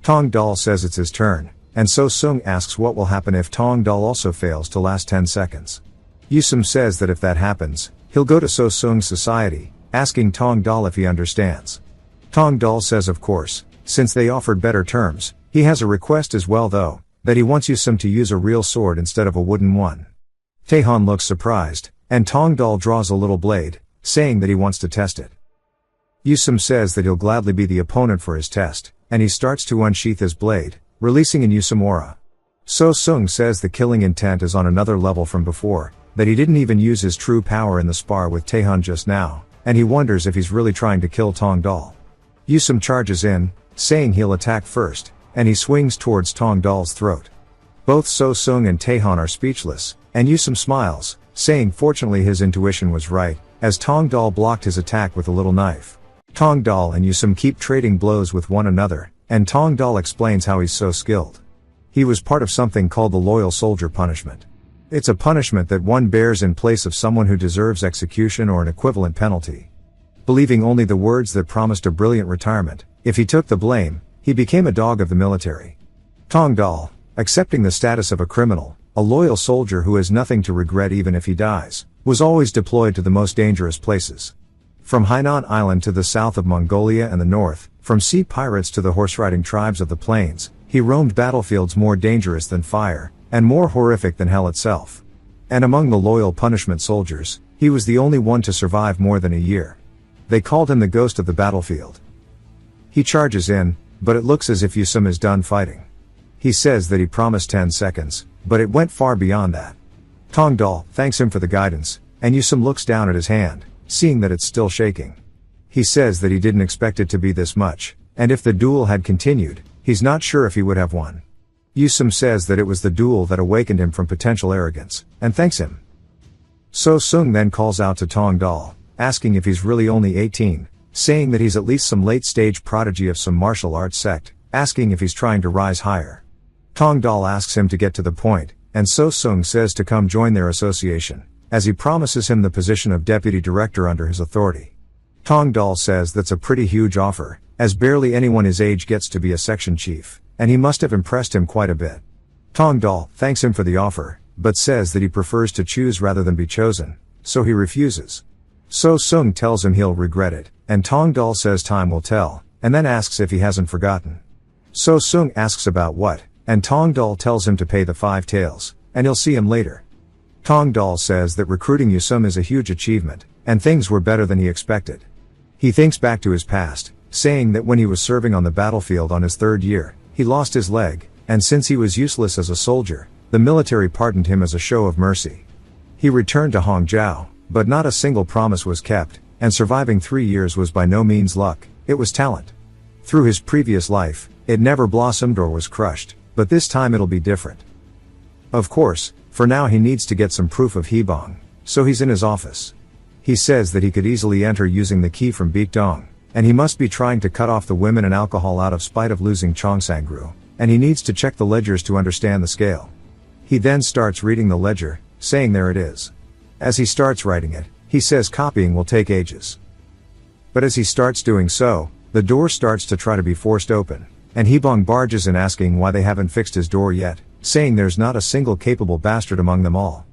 Tongdal says it's his turn, and So Sung asks what will happen if Tongdal also fails to last 10 seconds. Yusum says that if that happens, he'll go to So Sung's society, asking Tongdal if he understands. Tongdal says of course, since they offered better terms. He has a request as well though, that he wants Yusum to use a real sword instead of a wooden one. Taehan looks surprised, and Tongdal draws a little blade, saying that he wants to test it. Yusum says that he'll gladly be the opponent for his test, and he starts to unsheath his blade, releasing an Yusum aura. So Sung says the killing intent is on another level from before, that he didn't even use his true power in the spar with Taehan just now, and he wonders if he's really trying to kill Tongdal. Yusum charges in, saying he'll attack first, and he swings towards Tongdal's throat. Both So Sung and Taehan are speechless, and Yusum smiles, saying fortunately his intuition was right, as Tongdal blocked his attack with a little knife. Tongdal and Yusum keep trading blows with one another, and Tongdal explains how he's so skilled. He was part of something called the Loyal Soldier Punishment. It's a punishment that one bears in place of someone who deserves execution or an equivalent penalty. Believing only the words that promised a brilliant retirement, if he took the blame, he became a dog of the military. Tongdal, accepting the status of a criminal, a loyal soldier who has nothing to regret even if he dies, was always deployed to the most dangerous places. From Hainan Island to the south of Mongolia and the north, from sea pirates to the horse-riding tribes of the plains, he roamed battlefields more dangerous than fire, and more horrific than hell itself. And among the loyal punishment soldiers, he was the only one to survive more than a year. They called him the ghost of the battlefield. He charges in, but it looks as if Yusum is done fighting. He says that he promised 10 seconds, but it went far beyond that. Tongdal thanks him for the guidance, and Yusum looks down at his hand, seeing that it's still shaking. He says that he didn't expect it to be this much, and if the duel had continued, he's not sure if he would have won. Yusum says that it was the duel that awakened him from potential arrogance, and thanks him. So Sung then calls out to Tongdal, asking if he's really only 18, saying that he's at least some late-stage prodigy of some martial arts sect, asking if he's trying to rise higher. Tongdal asks him to get to the point, and So Sung says to come join their association, as he promises him the position of deputy director under his authority. Tongdal says that's a pretty huge offer, as barely anyone his age gets to be a section chief, and he must have impressed him quite a bit. Tongdal thanks him for the offer, but says that he prefers to choose rather than be chosen, so he refuses. So Sung tells him he'll regret it, and Tongdal says time will tell, and then asks if he hasn't forgotten. So Sung asks about what, and Tongdal tells him to pay the 5 taels, and he'll see him later. Tongdal says that recruiting Yusum is a huge achievement, and things were better than he expected. He thinks back to his past, saying that when he was serving on the battlefield on his 3rd year, he lost his leg, and since he was useless as a soldier, the military pardoned him as a show of mercy. He returned to Hongzhou, but not a single promise was kept, and surviving 3 years was by no means luck, it was talent. Through his previous life, it never blossomed or was crushed, but this time it'll be different. Of course, for now he needs to get some proof of Hebong, so he's in his office. He says that he could easily enter using the key from Baekdong, and he must be trying to cut off the women and alcohol out of spite of losing Chongsangru, and he needs to check the ledgers to understand the scale. He then starts reading the ledger, saying there it is. As he starts writing it, he says copying will take ages. But as he starts doing so, the door starts to try to be forced open, and Hebong barges in asking why they haven't fixed his door yet, saying there's not a single capable bastard among them all.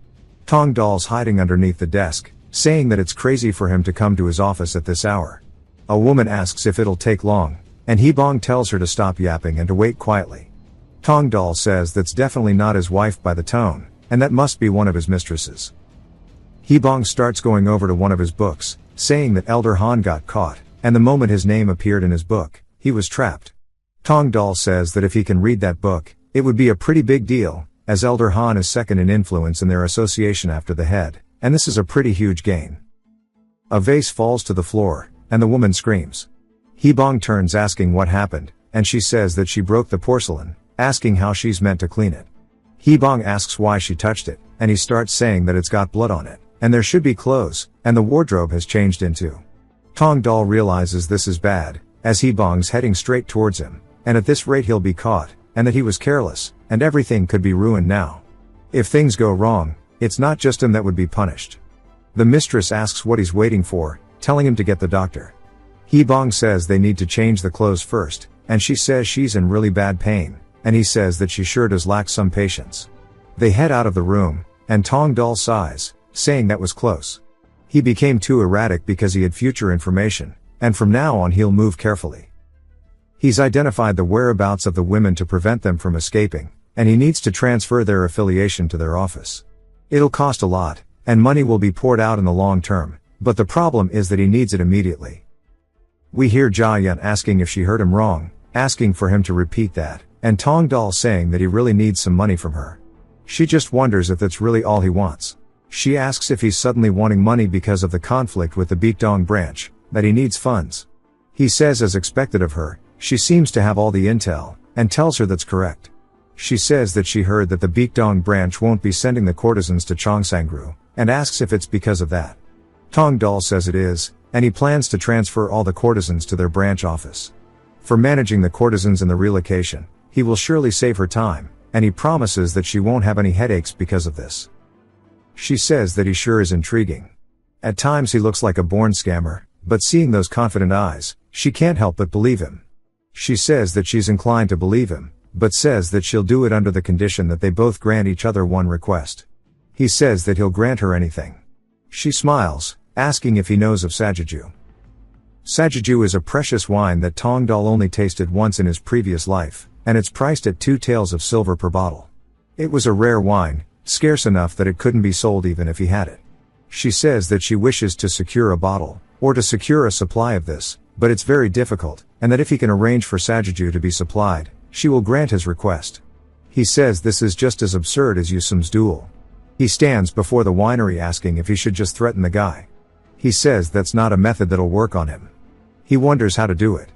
Tongdal's hiding underneath the desk, saying that it's crazy for him to come to his office at this hour. A woman asks if it'll take long, and Hebong tells her to stop yapping and to wait quietly. Tongdal says that's definitely not his wife by the tone, and that must be one of his mistresses. Hebong starts going over to one of his books, saying that Elder Han got caught, and the moment his name appeared in his book, he was trapped. Tongdal says that if he can read that book, it would be a pretty big deal, as Elder Han is second in influence in their association after the head, and this is a pretty huge gain. A vase falls to the floor, and the woman screams. Hee-bong turns asking what happened, and she says that she broke the porcelain, asking how she's meant to clean it. Hee-bong asks why she touched it, and he starts saying that it's got blood on it, and there should be clothes, and the wardrobe has changed into. Tong-dal realizes this is bad, as Hee-bong's heading straight towards him, and at this rate he'll be caught, and that he was careless, and everything could be ruined now. If things go wrong, it's not just him that would be punished. The mistress asks what he's waiting for, telling him to get the doctor. Hee-bong says they need to change the clothes first, and she says she's in really bad pain, and he says that she sure does lack some patience. They head out of the room, and Tong-dal sighs, saying that was close. He became too erratic because he had future information, and from now on he'll move carefully. He's identified the whereabouts of the women to prevent them from escaping, and he needs to transfer their affiliation to their office. It'll cost a lot, and money will be poured out in the long term, but the problem is that he needs it immediately. We hear Ja-yeon asking if she heard him wrong, asking for him to repeat that, and Tong-dal saying that he really needs some money from her. She just wonders if that's really all he wants. She asks if he's suddenly wanting money because of the conflict with the Baekdong branch, that he needs funds. He says as expected of her, she seems to have all the intel, and tells her that's correct. She says that she heard that the Baekdong branch won't be sending the courtesans to Cheongsangru, and asks if it's because of that. Tong-dal says it is, and he plans to transfer all the courtesans to their branch office. For managing the courtesans in the relocation, he will surely save her time, and he promises that she won't have any headaches because of this. She says that he sure is intriguing. At times he looks like a born scammer, but seeing those confident eyes, she can't help but believe him. She says that she's inclined to believe him, but says that she'll do it under the condition that they both grant each other one request. He says that he'll grant her anything. She smiles, asking if he knows of Sajiju. Sajiju is a precious wine that Tong-dal only tasted once in his previous life, and it's priced at 2 taels of silver per bottle. It was a rare wine, scarce enough that it couldn't be sold even if he had it. She says that she wishes to secure a bottle, or to secure a supply of this, but it's very difficult, and that if he can arrange for Sajiju to be supplied, she will grant his request. He says this is just as absurd as Yusum's duel. He stands before the winery asking if he should just threaten the guy. He says that's not a method that'll work on him. He wonders how to do it.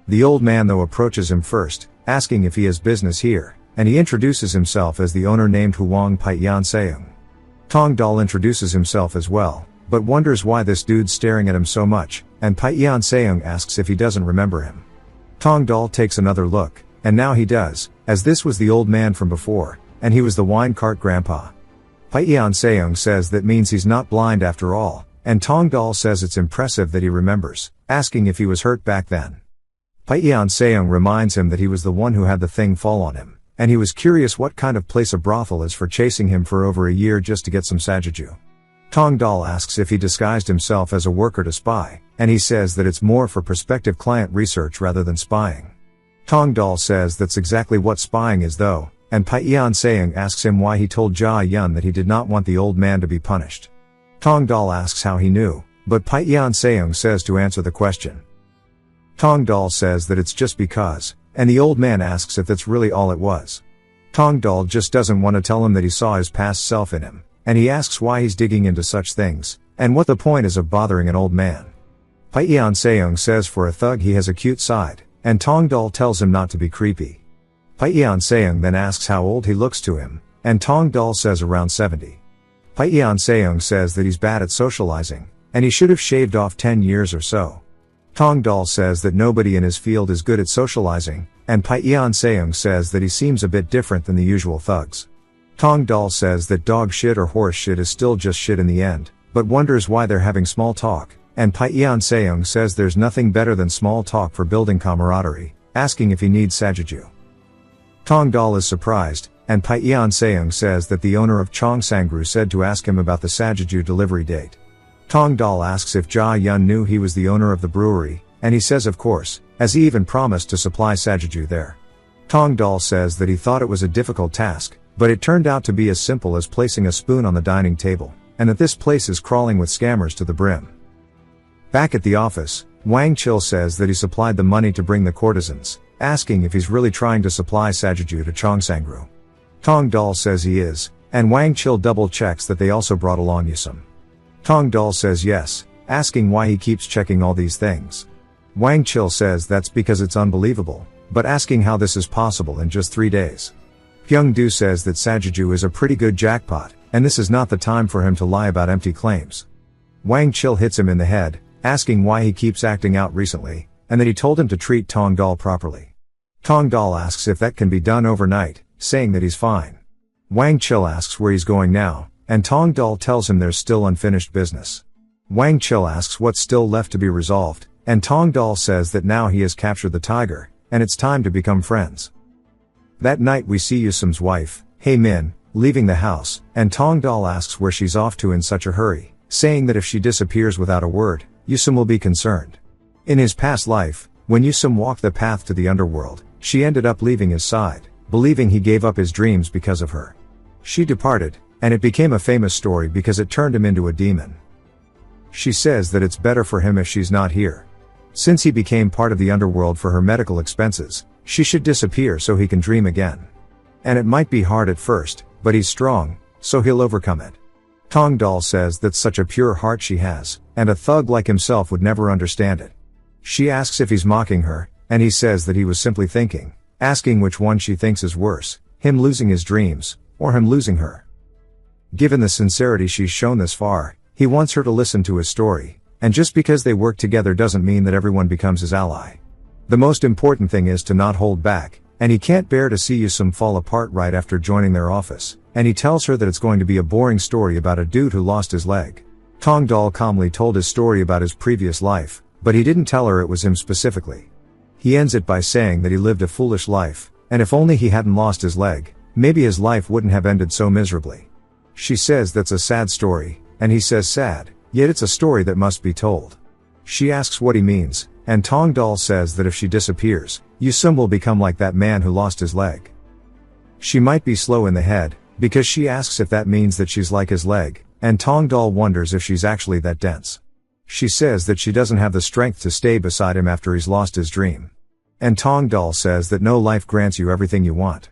The old man though approaches him first, asking if he has business here, and he introduces himself as the owner named Huang Paityan-seung. Tong-dal introduces himself as well, but wonders why this dude's staring at him so much, and Paityan-seung asks if he doesn't remember him. Tong-dal takes another look, and now he does, as this was the old man from before, and he was the wine cart grandpa. Paityan-seung says that means he's not blind after all, and Tong-dal says it's impressive that he remembers, asking if he was hurt back then. Paityan-seung reminds him that he was the one who had the thing fall on him, and he was curious what kind of place a brothel is for chasing him for over a year just to get some Sajiju. Tong-dal asks if he disguised himself as a worker to spy, and he says that it's more for prospective client research rather than spying. Tong-dal says that's exactly what spying is though, and Paityan-seung asks him why he told Ja-yeon that he did not want the old man to be punished. Tong-dal asks how he knew, but Paityan-seung says to answer the question. Tong-dal says that it's just because, and the old man asks if that's really all it was. Tong-dal just doesn't want to tell him that he saw his past self in him, and he asks why he's digging into such things, and what the point is of bothering an old man. Paityan-seung says for a thug he has a cute side, and Tong-dal tells him not to be creepy. Paityan-seung then asks how old he looks to him, and Tong-dal says around 70. Paityan-seung says that he's bad at socializing, and he should have shaved off 10 years or so. Tong-dal says that nobody in his field is good at socializing, and Paityan-seung says that he seems a bit different than the usual thugs. Tong-dal says that dog shit or horse shit is still just shit in the end, but wonders why they're having small talk, and Paityan-seung says there's nothing better than small talk for building camaraderie, asking if he needs Sajiju. Tong-dal is surprised, and Paityan-seung says that the owner of Cheongsangru said to ask him about the Sajiju delivery date. Tong-dal asks if Ja-yeon knew he was the owner of the brewery, and he says of course, as he even promised to supply Sajiju there. Tong-dal says that he thought it was a difficult task, but it turned out to be as simple as placing a spoon on the dining table, and that this place is crawling with scammers to the brim. Back at the office, Wang Chil says that he supplied the money to bring the courtesans, asking if he's really trying to supply Sajiju to Cheongsangru. Tong-dal says he is, and Wang Chil double checks that they also brought along Yusum. Tong Dal says yes, asking why he keeps checking all these things. Wang Chil says that's because it's unbelievable, but asking how this is possible in just 3 days. Pyung Du says that Sajiju is a pretty good jackpot, and this is not the time for him to lie about empty claims. Wang Chil hits him in the head, asking why he keeps acting out recently, and that he told him to treat Tong Dal properly. Tong Dal asks if that can be done overnight, saying that he's fine. Wang Chil asks where he's going now, and Tong Dal tells him there's still unfinished business. Wang Chil asks what's still left to be resolved, and Tong Dal says that now he has captured the tiger, and it's time to become friends. That night we see Yusum's wife, Hae Min, leaving the house, and Tong Dal asks where she's off to in such a hurry, saying that if she disappears without a word, Yusum will be concerned. In his past life, when Yusum walked the path to the underworld, she ended up leaving his side, believing he gave up his dreams because of her. She departed, and it became a famous story because it turned him into a demon. She says that it's better for him if she's not here. Since he became part of the underworld for her medical expenses, she should disappear so he can dream again. And it might be hard at first, but he's strong, so he'll overcome it. Tong Dal says that's such a pure heart she has, and a thug like himself would never understand it. She asks if he's mocking her, and he says that he was simply thinking, asking which one she thinks is worse, him losing his dreams, or him losing her. Given the sincerity she's shown this far, he wants her to listen to his story, and just because they work together doesn't mean that everyone becomes his ally. The most important thing is to not hold back, and he can't bear to see Yusum fall apart right after joining their office, and he tells her that it's going to be a boring story about a dude who lost his leg. Tong Dal calmly told his story about his previous life, but he didn't tell her it was him specifically. He ends it by saying that he lived a foolish life, and if only he hadn't lost his leg, maybe his life wouldn't have ended so miserably. She says that's a sad story, and he says sad, yet it's a story that must be told. She asks what he means, and Tong Dal says that if she disappears, Yusum will become like that man who lost his leg. She might be slow in the head, because she asks if that means that she's like his leg, and Tong Dal wonders if she's actually that dense. She says that she doesn't have the strength to stay beside him after he's lost his dream. And Tong Dal says that no life grants you everything you want.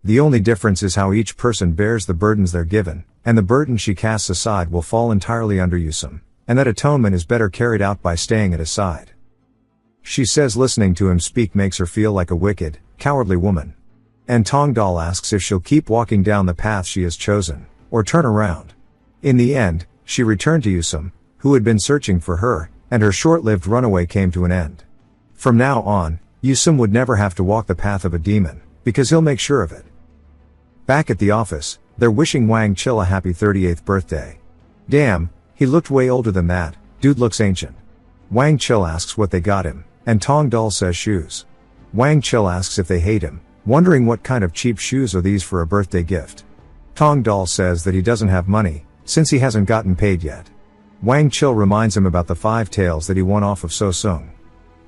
The only difference is how each person bears the burdens they're given, and the burden she casts aside will fall entirely under Yusum, and that atonement is better carried out by staying at his side. She says listening to him speak makes her feel like a wicked, cowardly woman. And Tong Dal asks if she'll keep walking down the path she has chosen, or turn around. In the end, she returned to Yusum, who had been searching for her, and her short-lived runaway came to an end. From now on, Yusum would never have to walk the path of a demon, because he'll make sure of it. Back at the office, they're wishing Wang Chil a happy 38th birthday. Damn, he looked way older than that, dude looks ancient. Wang Chil asks what they got him, and Tong Dal says shoes. Wang Chil asks if they hate him, wondering what kind of cheap shoes are these for a birthday gift. Tong Dal says that he doesn't have money, since he hasn't gotten paid yet. Wang Chil reminds him about the 5 taels that he won off of So Sung.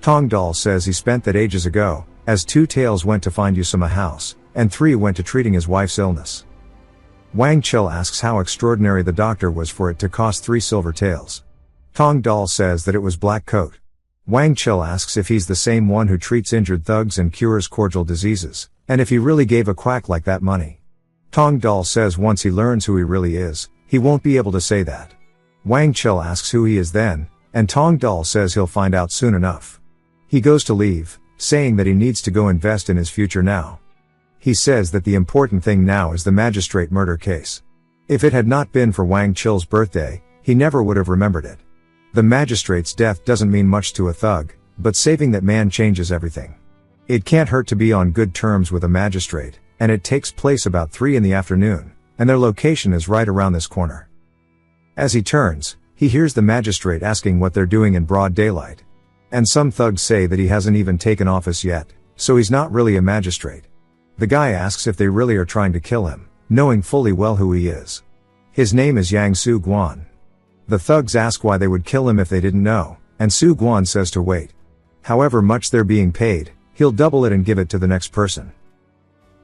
Tong Dal says he spent that ages ago, as 2 taels went to find Yusum a house, and 3 went to treating his wife's illness. Wang Chil asks how extraordinary the doctor was for it to cost 3 silver taels. Tong Dal says that it was Black Coat. Wang Chil asks if he's the same one who treats injured thugs and cures cordial diseases, and if he really gave a quack like that money. Tong Dal says once he learns who he really is, he won't be able to say that. Wang Chil asks who he is then, and Tong Dal says he'll find out soon enough. He goes to leave, saying that he needs to go invest in his future now. He says that the important thing now is the magistrate murder case. If it had not been for Wang Chil's birthday, he never would have remembered it. The magistrate's death doesn't mean much to a thug, but saving that man changes everything. It can't hurt to be on good terms with a magistrate, and it takes place about 3 in the afternoon, and their location is right around this corner. As he turns, he hears the magistrate asking what they're doing in broad daylight. And some thugs say that he hasn't even taken office yet, so he's not really a magistrate. The guy asks if they really are trying to kill him, knowing fully well who he is. His name is Yang Su Guan. The thugs ask why they would kill him if they didn't know, and Su Guan says to wait. However much they're being paid, he'll double it and give it to the next person.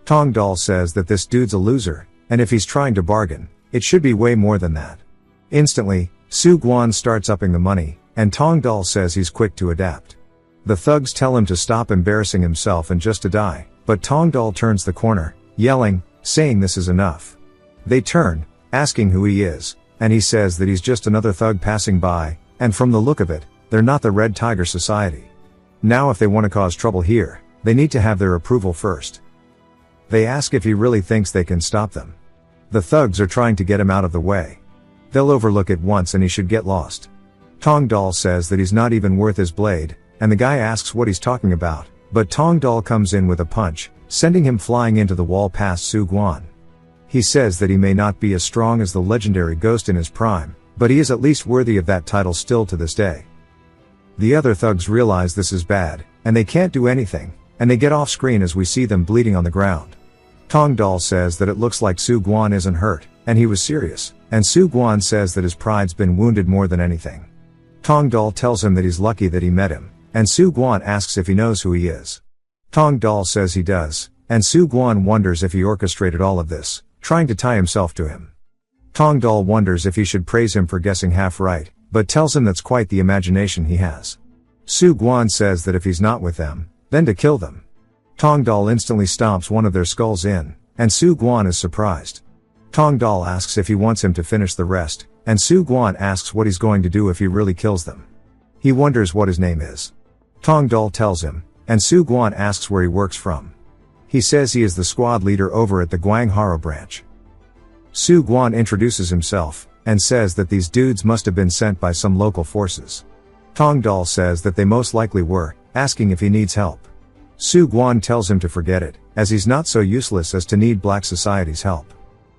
Tong Dal says that this dude's a loser, and if he's trying to bargain, it should be way more than that. Instantly, Su Guan starts upping the money, and Tong Dal says he's quick to adapt. The thugs tell him to stop embarrassing himself and just to die, but Tong Dal turns the corner, yelling, saying this is enough. They turn, asking who he is, and he says that he's just another thug passing by, and from the look of it, they're not the Red Tiger Society. Now if they want to cause trouble here, they need to have their approval first. They ask if he really thinks they can stop them. The thugs are trying to get him out of the way. They'll overlook it once and he should get lost. Tong Dal says that he's not even worth his blade, and the guy asks what he's talking about, but Tong Dal comes in with a punch, sending him flying into the wall past Su Guan. He says that he may not be as strong as the legendary Ghost in his prime, but he is at least worthy of that title still to this day. The other thugs realize this is bad, and they can't do anything, and they get off screen as we see them bleeding on the ground. Tong Dal says that it looks like Su Guan isn't hurt, and he was serious, and Su Guan says that his pride's been wounded more than anything. Tong Dal tells him that he's lucky that he met him, and Su Guan asks if he knows who he is. Tong Dal says he does, and Su Guan wonders if he orchestrated all of this, trying to tie himself to him. Tong Dal wonders if he should praise him for guessing half right, but tells him that's quite the imagination he has. Su Guan says that if he's not with them, then to kill them. Tong Dal instantly stomps one of their skulls in, and Su Guan is surprised. Tong Dal asks if he wants him to finish the rest, and Su Guan asks what he's going to do if he really kills them. He wonders what his name is. Tong Dal tells him, and Su Guan asks where he works from. He says he is the squad leader over at the Guangharo branch. Su Guan introduces himself, and says that these dudes must have been sent by some local forces. Tong Dal says that they most likely were, asking if he needs help. Su Guan tells him to forget it, as he's not so useless as to need Black Society's help.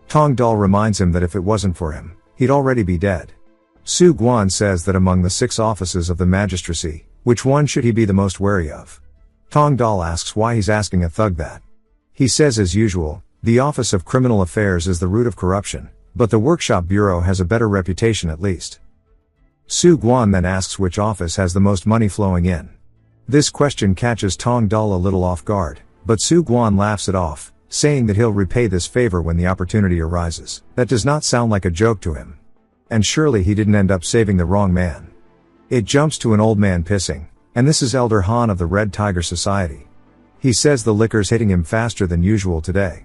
Tong Dal reminds him that if it wasn't for him, he'd already be dead. Su Guan says that among the 6 offices of the magistracy, which one should he be the most wary of? Tong Dal asks why he's asking a thug that. He says as usual, the Office of Criminal Affairs is the root of corruption, but the Workshop Bureau has a better reputation at least. Su Guan then asks which office has the most money flowing in. This question catches Tong Dal a little off guard, but Su Guan laughs it off, saying that he'll repay this favor when the opportunity arises. That does not sound like a joke to him. And surely he didn't end up saving the wrong man. It jumps to an old man pissing, and this is Elder Han of the Red Tiger Society. He says the liquor's hitting him faster than usual today.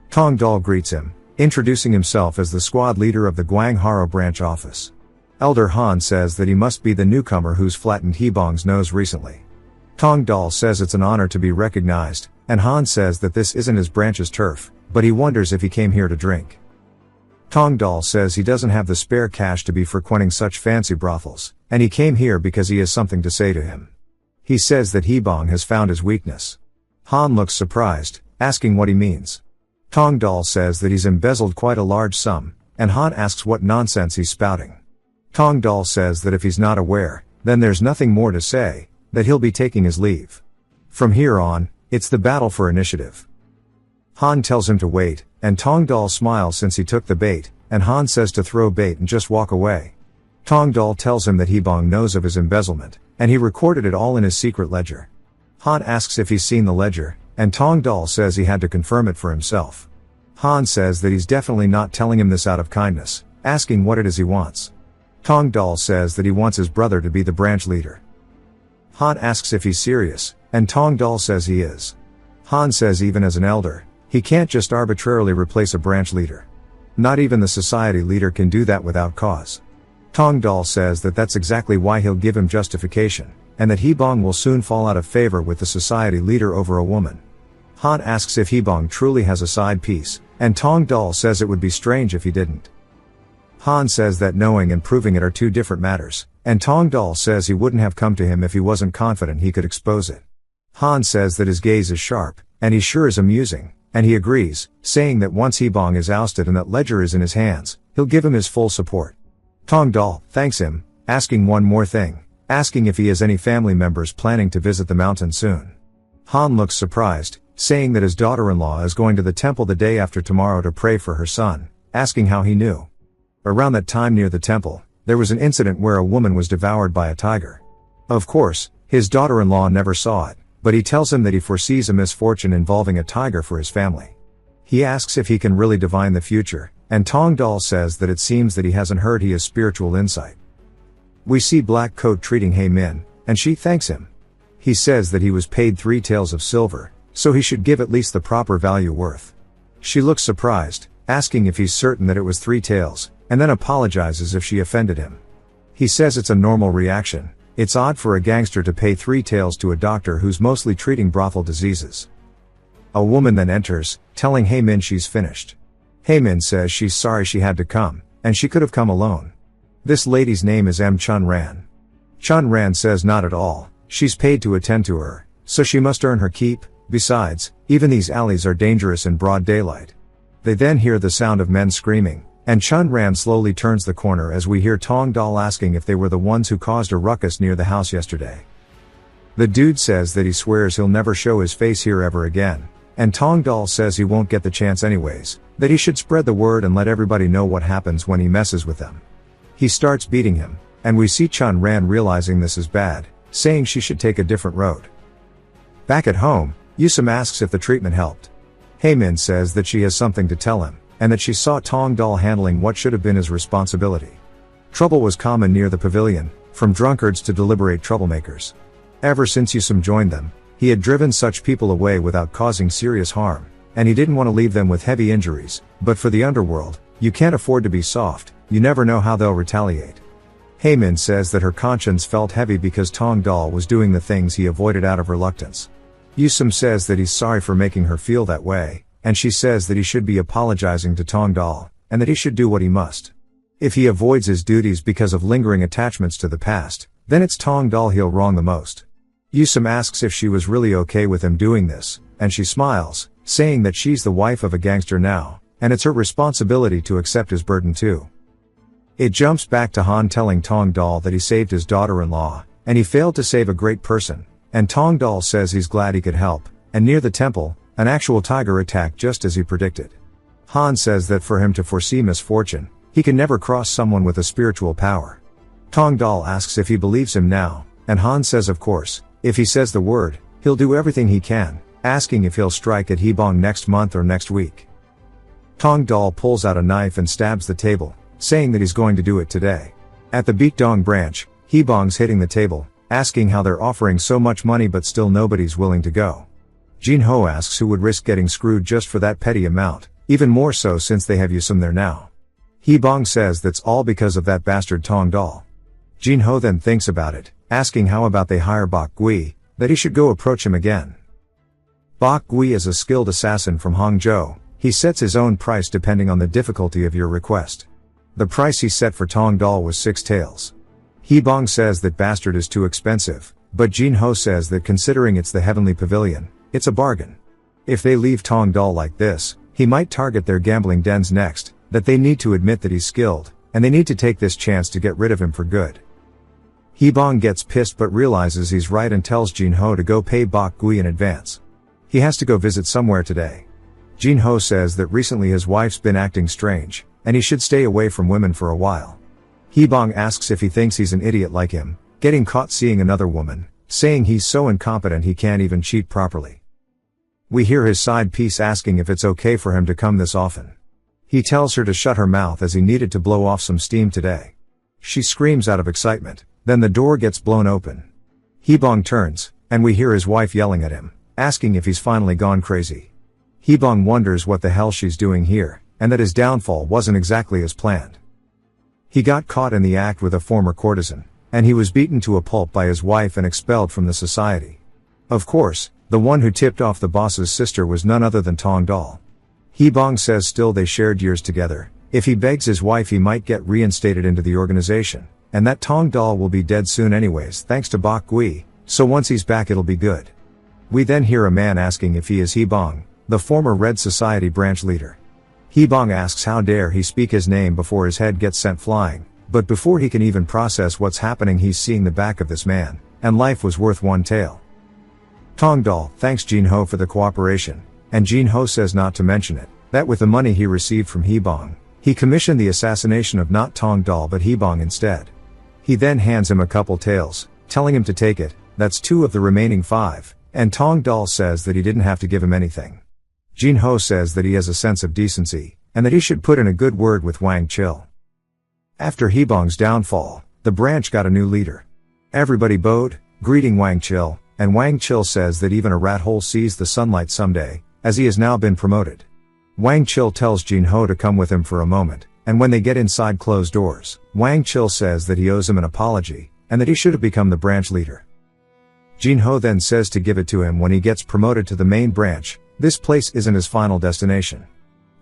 Tong Dal greets him, introducing himself as the squad leader of the Guangharo branch office. Elder Han says that he must be the newcomer who's flattened Hebong's nose recently. Tong Dal says it's an honor to be recognized, and Han says that this isn't his branch's turf, but he wonders if he came here to drink. Tong Dal says he doesn't have the spare cash to be frequenting such fancy brothels, and he came here because he has something to say to him. He says that Hebong has found his weakness. Han looks surprised, asking what he means. Tong Dal says that he's embezzled quite a large sum, and Han asks what nonsense he's spouting. Tong Dal says that if he's not aware, then there's nothing more to say, that he'll be taking his leave. From here on, it's the battle for initiative. Han tells him to wait, and Tong Dal smiles since he took the bait, and Han says to throw bait and just walk away. Tong Dal tells him that Hebong knows of his embezzlement, and he recorded it all in his secret ledger. Han asks if he's seen the ledger, and Tong Dal says he had to confirm it for himself. Han says that he's definitely not telling him this out of kindness, asking what it is he wants. Tong Dal says that he wants his brother to be the branch leader. Han asks if he's serious, and Tong Dal says he is. Han says even as an elder, he can't just arbitrarily replace a branch leader. Not even the society leader can do that without cause. Tong Dal says that that's exactly why he'll give him justification, and that Hebong will soon fall out of favor with the society leader over a woman. Han asks if Hebong truly has a side piece, and Tong Dal says it would be strange if he didn't. Han says that knowing and proving it are two different matters, and Tong Dal says he wouldn't have come to him if he wasn't confident he could expose it. Han says that his gaze is sharp, and he sure is amusing, and he agrees, saying that once Hebong is ousted and that ledger is in his hands, he'll give him his full support. Tong Dal thanks him, asking one more thing, asking if he has any family members planning to visit the mountain soon. Han looks surprised, saying that his daughter-in-law is going to the temple the day after tomorrow to pray for her son, asking how he knew. Around that time near the temple, there was an incident where a woman was devoured by a tiger. Of course, his daughter-in-law never saw it, but he tells him that he foresees a misfortune involving a tiger for his family. He asks if he can really divine the future, and Tong Dal says that it seems that he hasn't heard he has spiritual insight. We see Black Coat treating Hei Min, and she thanks him. He says that he was paid 3 taels of silver, so he should give at least the proper value worth. She looks surprised, asking if he's certain that it was Three Tails, and then apologizes if she offended him. He says it's a normal reaction. It's odd for a gangster to pay Three Tails to a doctor who's mostly treating brothel diseases. A woman then enters, telling Hae-min she's finished. Hae-min says she's sorry she had to come, and she could have come alone. This lady's name is Chun-ran. Chun-ran says not at all, she's paid to attend to her, so she must earn her keep. Besides, even these alleys are dangerous in broad daylight. They then hear the sound of men screaming, and Chun-ran slowly turns the corner as we hear Tong-dal asking if they were the ones who caused a ruckus near the house yesterday. The dude says that he swears he'll never show his face here ever again, and Tong-dal says he won't get the chance anyways, that he should spread the word and let everybody know what happens when he messes with them. He starts beating him, and we see Chun-ran realizing this is bad, saying she should take a different road. Back at home, Yusum asks if the treatment helped. Hae-min says that she has something to tell him, and that she saw Tong-dal handling what should have been his responsibility. Trouble was common near the pavilion, from drunkards to deliberate troublemakers. Ever since Yusum joined them, he had driven such people away without causing serious harm, and he didn't want to leave them with heavy injuries, but for the underworld, you can't afford to be soft, you never know how they'll retaliate. Hae-min says that her conscience felt heavy because Tong-dal was doing the things he avoided out of reluctance. Yusum says that he's sorry for making her feel that way, and she says that he should be apologizing to Tong-dal, and that he should do what he must. If he avoids his duties because of lingering attachments to the past, then it's Tong-dal he'll wrong the most. Yusum asks if she was really okay with him doing this, and she smiles, saying that she's the wife of a gangster now, and it's her responsibility to accept his burden too. It jumps back to Han telling Tong-dal that he saved his daughter-in-law, and he failed to save a great person, and Tong-dal says he's glad he could help, and near the temple, an actual tiger attacked just as he predicted. Han says that for him to foresee misfortune, he can never cross someone with a spiritual power. Tong-dal asks if he believes him now, and Han says of course, if he says the word, he'll do everything he can, asking if he'll strike at Hebong next month or next week. Tong-dal pulls out a knife and stabs the table, saying that he's going to do it today. At the Beekdong branch, Hebong's hitting the table, asking how they're offering so much money but still nobody's willing to go. Jin-ho asks who would risk getting screwed just for that petty amount, even more so since they have Yusum there now. Hebong says that's all because of that bastard Tong-dal. Jin-ho then thinks about it, asking how about they hire Bok Gui, that he should go approach him again. Bok Gui is a skilled assassin from Hangzhou. He sets his own price depending on the difficulty of your request. The price he set for Tong-dal was 6 taels. Hebong says that bastard is too expensive, but Jin-ho says that considering it's the Heavenly Pavilion, it's a bargain. If they leave Tong-dal like this, he might target their gambling dens next, that they need to admit that he's skilled, and they need to take this chance to get rid of him for good. Hebong gets pissed but realizes he's right and tells Jin-ho to go pay Bok Gui in advance. He has to go visit somewhere today. Jin-ho says that recently his wife's been acting strange, and he should stay away from women for a while. Hebong asks if he thinks he's an idiot like him, getting caught seeing another woman, saying he's so incompetent he can't even cheat properly. We hear his side piece asking if it's okay for him to come this often. He tells her to shut her mouth as he needed to blow off some steam today. She screams out of excitement, then the door gets blown open. Hebong turns, and we hear his wife yelling at him, asking if he's finally gone crazy. Hebong wonders what the hell she's doing here, and that his downfall wasn't exactly as planned. He got caught in the act with a former courtesan, and he was beaten to a pulp by his wife and expelled from the society. Of course, the one who tipped off the boss's sister was none other than Tong-dal. Hebong says still they shared years together. If he begs his wife he might get reinstated into the organization, and that Tong-dal will be dead soon anyways thanks to Bok Gui, so once he's back it'll be good. We then hear a man asking if he is Hebong, the former Red Society branch leader. Hebong asks how dare he speak his name before his head gets sent flying, but before he can even process what's happening he's seeing the back of this man, and life was worth 1 tael. Tong-dal thanks Jin-ho for the cooperation, and Jin-ho says not to mention it, that with the money he received from Hebong, he commissioned the assassination of not Tong-dal but Hebong instead. He then hands him a couple taels, telling him to take it, that's 2 of the remaining 5, and Tong-dal says that he didn't have to give him anything. Jin-ho says that he has a sense of decency, and that he should put in a good word with Wang Chil. After Hebong's downfall, the branch got a new leader. Everybody bowed, greeting Wang Chil, and Wang Chil says that even a rat hole sees the sunlight someday, as he has now been promoted. Wang Chil tells Jin Ho to come with him for a moment, and when they get inside closed doors, Wang Chil says that he owes him an apology, and that he should have become the branch leader. Jin Ho then says to give it to him when he gets promoted to the main branch. This place isn't his final destination.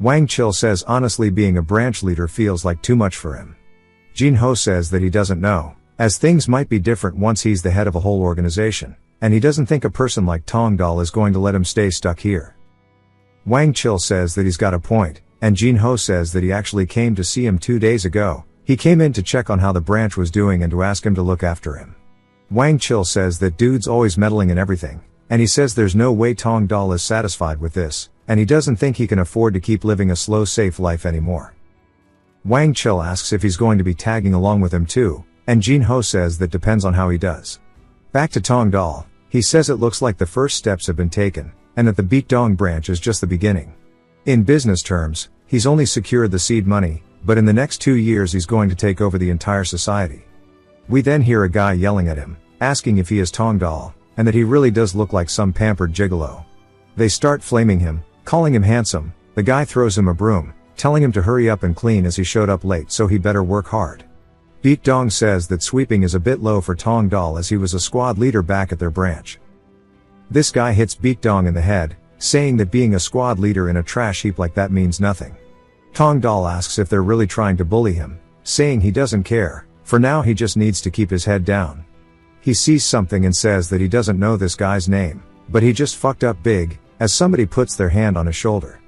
Wang Chil says honestly being a branch leader feels like too much for him. Jin Ho says that he doesn't know, as things might be different once he's the head of a whole organization, and he doesn't think a person like Tong Dal is going to let him stay stuck here. Wang Chil says that he's got a point, and Jin Ho says that he actually came to see him 2 days ago. He came in to check on how the branch was doing and to ask him to look after him. Wang Chil says that dude's always meddling in everything, and he says there's no way Tong Dal is satisfied with this, and he doesn't think he can afford to keep living a slow safe life anymore. Wang Chil asks if he's going to be tagging along with him too, and Jin Ho says that depends on how he does. Back to Tong Dal, he says it looks like the first steps have been taken, and that the Beatdong branch is just the beginning. In business terms, he's only secured the seed money, but in the next 2 years he's going to take over the entire society. We then hear a guy yelling at him, asking if he is Tong Dal, and that he really does look like some pampered gigolo. They start flaming him, calling him handsome. The guy throws him a broom, telling him to hurry up and clean as he showed up late so he better work hard. Beatdong says that sweeping is a bit low for Tong Dal as he was a squad leader back at their branch. This guy hits Beatdong in the head, saying that being a squad leader in a trash heap like that means nothing. Tong Dal asks if they're really trying to bully him, saying he doesn't care, for now he just needs to keep his head down. He sees something and says that he doesn't know this guy's name, but he just fucked up big, as somebody puts their hand on his shoulder.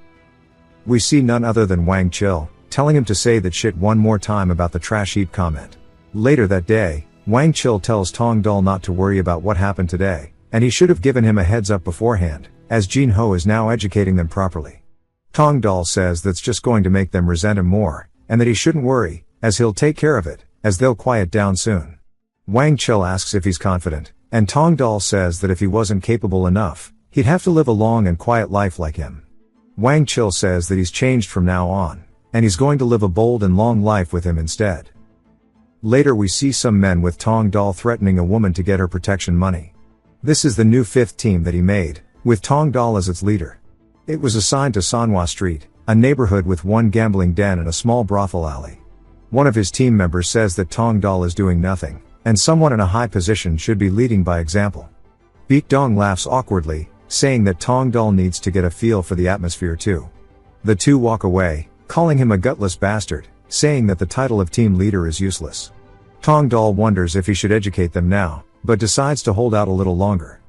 We see none other than Wang Chil, telling him to say that shit one more time about the trash heap comment. Later that day, Wang Chil tells Tong Dal not to worry about what happened today, and he should have given him a heads up beforehand, as Jin Ho is now educating them properly. Tong Dal says that's just going to make them resent him more, and that he shouldn't worry, as he'll take care of it, as they'll quiet down soon. Wang Chil asks if he's confident, and Tong Dal says that if he wasn't capable enough, he'd have to live a long and quiet life like him. Wang Chil says that he's changed from now on, and he's going to live a bold and long life with him instead. Later we see some men with Tong Dal threatening a woman to get her protection money. This is the new 5th team that he made, with Tong Dal as its leader. It was assigned to Sanhua Street, a neighborhood with one gambling den and a small brothel alley. One of his team members says that Tong Dal is doing nothing, and someone in a high position should be leading by example. Beatdong laughs awkwardly, saying that Tong Dal needs to get a feel for the atmosphere too. The two walk away, calling him a gutless bastard, saying that the title of team leader is useless. Tong Dal wonders if he should educate them now, but decides to hold out a little longer.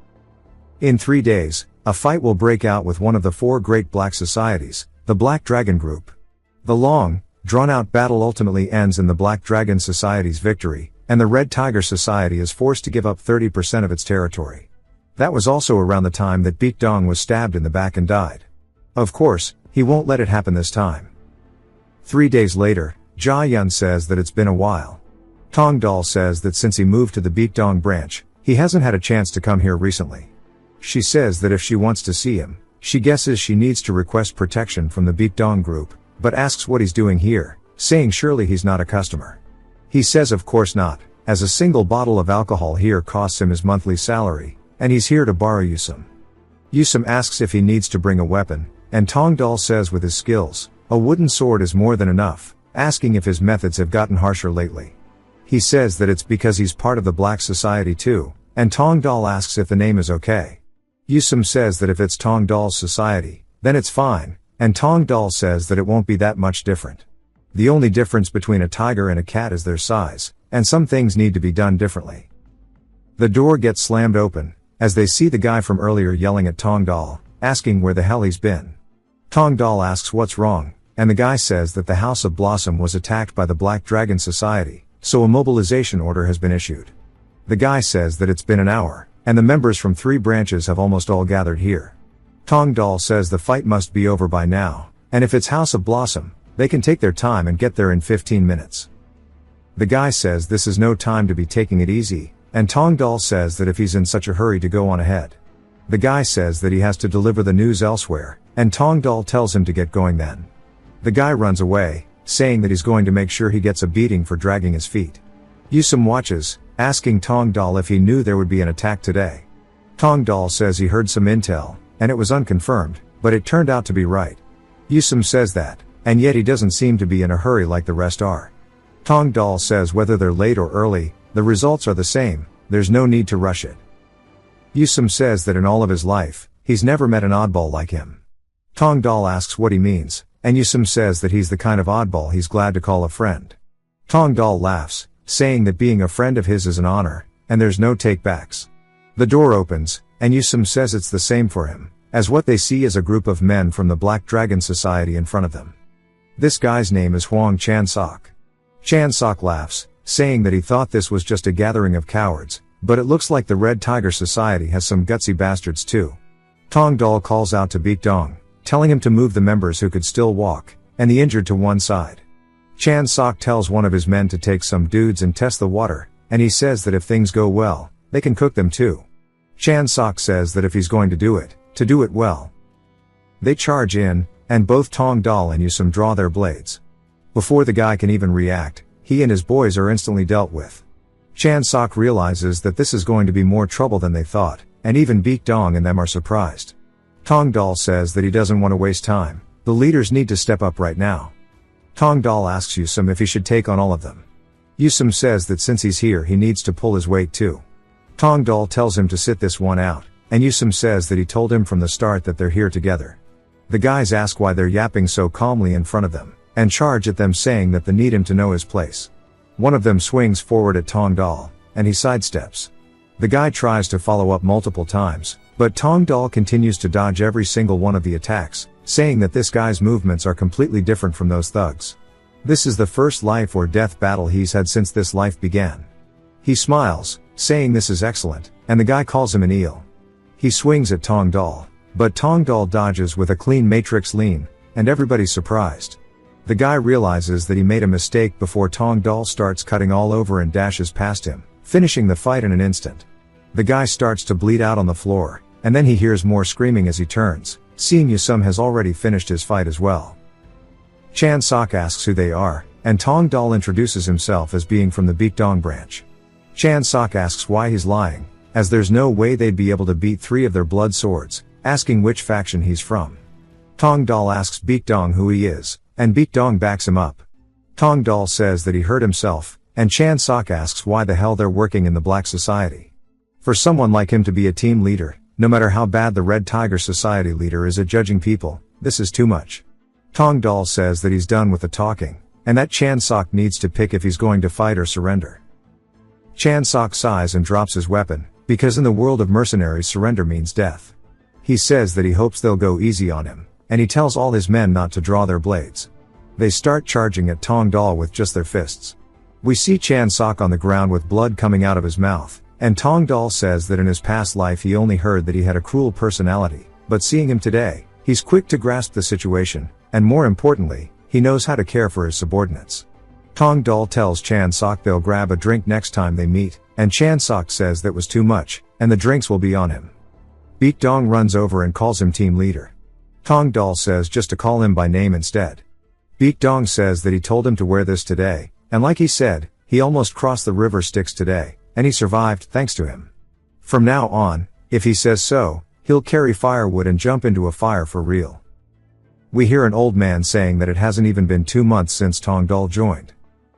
In 3 days, a fight will break out with one of the 4 great black societies, the Black Dragon Group. The long, drawn-out battle ultimately ends in the Black Dragon Society's victory, and the Red Tiger Society is forced to give up 30% of its territory. That was also around the time that Beatdong was stabbed in the back and died. Of course, he won't let it happen this time. 3 days later, Jia Yun says that it's been a while. Tong Dal says that since he moved to the Beatdong branch, he hasn't had a chance to come here recently. She says that if she wants to see him, she guesses she needs to request protection from the Beatdong group, but asks what he's doing here, saying surely he's not a customer. He says of course not, as a single bottle of alcohol here costs him his monthly salary, and he's here to borrow Yusum. Yusum asks if he needs to bring a weapon, and Tong Dal says with his skills, a wooden sword is more than enough, asking if his methods have gotten harsher lately. He says that it's because he's part of the Black Society too, and Tong Dal asks if the name is okay. Yusum says that if it's Tong Dal's society, then it's fine, and Tong Dal says that it won't be that much different. The only difference between a tiger and a cat is their size, and some things need to be done differently. The door gets slammed open, as they see the guy from earlier yelling at Tong Dal, asking where the hell he's been. Tong Dal asks what's wrong, and the guy says that the House of Blossom was attacked by the Black Dragon Society, so a mobilization order has been issued. The guy says that it's been an hour, and the members from 3 branches have almost all gathered here. Tong Dal says the fight must be over by now, and if it's House of Blossom, they can take their time and get there in 15 minutes. The guy says this is no time to be taking it easy, and Tong Dal says that if he's in such a hurry to go on ahead. The guy says that he has to deliver the news elsewhere, and Tong Dal tells him to get going then. The guy runs away, saying that he's going to make sure he gets a beating for dragging his feet. Yusum watches, asking Tong Dal if he knew there would be an attack today. Tong Dal says he heard some intel, and it was unconfirmed, but it turned out to be right. Yusum says that, and yet he doesn't seem to be in a hurry like the rest are. Tong Dal says whether they're late or early, the results are the same, there's no need to rush it. Yusum says that in all of his life, he's never met an oddball like him. Tong Dal asks what he means, and Yusum says that he's the kind of oddball he's glad to call a friend. Tong Dal laughs, saying that being a friend of his is an honor, and there's no take-backs. The door opens, and Yusum says it's the same for him, as what they see is a group of men from the Black Dragon Society in front of them. This guy's name is Huang Chan-sok. Chan-sok laughs, saying that he thought this was just a gathering of cowards, but it looks like the Red Tiger Society has some gutsy bastards too. Tong Dal calls out to Baek Dong, telling him to move the members who could still walk, and the injured to one side. Chan-sok tells one of his men to take some dudes and test the water, and he says that if things go well, they can cook them too. Chan-sok says that if he's going to do it well. They charge in, and both Tong Dal and Yusum draw their blades. Before the guy can even react, he and his boys are instantly dealt with. Chan-sok realizes that this is going to be more trouble than they thought, and even Baek Dong and them are surprised. Tong Dal says that he doesn't want to waste time, the leaders need to step up right now. Tong Dal asks Yusum if he should take on all of them. Yusum says that since he's here he needs to pull his weight too. Tong Dal tells him to sit this one out, and Yusum says that he told him from the start that they're here together. The guys ask why they're yapping so calmly in front of them, and charge at them saying that they need him to know his place. One of them swings forward at Tong Dal, and he sidesteps. The guy tries to follow up multiple times, but Tong Dal continues to dodge every single one of the attacks, saying that this guy's movements are completely different from those thugs. This is the first life or death battle he's had since this life began. He smiles, saying this is excellent, and the guy calls him an eel. He swings at Tong Dal, but Tong Dal dodges with a clean matrix lean, and everybody's surprised. The guy realizes that he made a mistake before Tong Dal starts cutting all over and dashes past him, finishing the fight in an instant. The guy starts to bleed out on the floor, and then he hears more screaming as he turns, seeing Yusum has already finished his fight as well. Chan-sok asks who they are, and Tong Dal introduces himself as being from the Baek Dong branch. Chan-sok asks why he's lying, as there's no way they'd be able to beat 3 of their blood swords, asking which faction he's from. Tong Dal asks Baek Dong who he is, and Baek Dong backs him up. Tong Dal says that he hurt himself, and Chan-sok asks why the hell they're working in the Black Society. For someone like him to be a team leader, no matter how bad the Red Tiger Society leader is at judging people, this is too much. Tong Dal says that he's done with the talking, and that Chan-sok needs to pick if he's going to fight or surrender. Chan-sok sighs and drops his weapon, because in the world of mercenaries surrender means death. He says that he hopes they'll go easy on him, and he tells all his men not to draw their blades. They start charging at Tong Dal with just their fists. We see Chan-sok on the ground with blood coming out of his mouth, and Tong Dal says that in his past life he only heard that he had a cruel personality, but seeing him today, he's quick to grasp the situation, and more importantly, he knows how to care for his subordinates. Tong Dal tells Chan-sok they'll grab a drink next time they meet, and Chan-sok says that was too much, and the drinks will be on him. Baek Dong runs over and calls him team leader. Tong Dal says just to call him by name instead. Baek Dong says that he told him to wear this today, and like he said, he almost crossed the river Styx today, and he survived thanks to him. From now on, if he says so, he'll carry firewood and jump into a fire for real. We hear an old man saying that it hasn't even been 2 months since Tong Dal joined.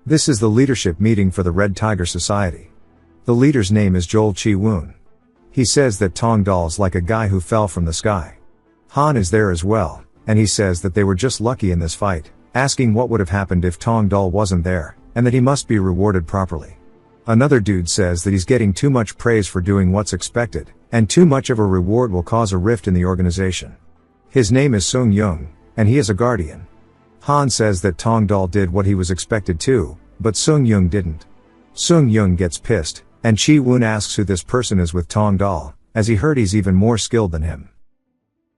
This is the leadership meeting for the Red Tiger Society. The leader's name is Joel Chi-woon. He says that Tong Dal's like a guy who fell from the sky. Han is there as well, and he says that they were just lucky in this fight, asking what would have happened if Tong Dal wasn't there, and that he must be rewarded properly. Another dude says that he's getting too much praise for doing what's expected, and too much of a reward will cause a rift in the organization. His name is Sung Young, and he is a guardian. Han says that Tong Dal did what he was expected to, but Sung Young didn't. Sung Young gets pissed, and Chi-woon asks who this person is with Tong Dal, as he heard he's even more skilled than him.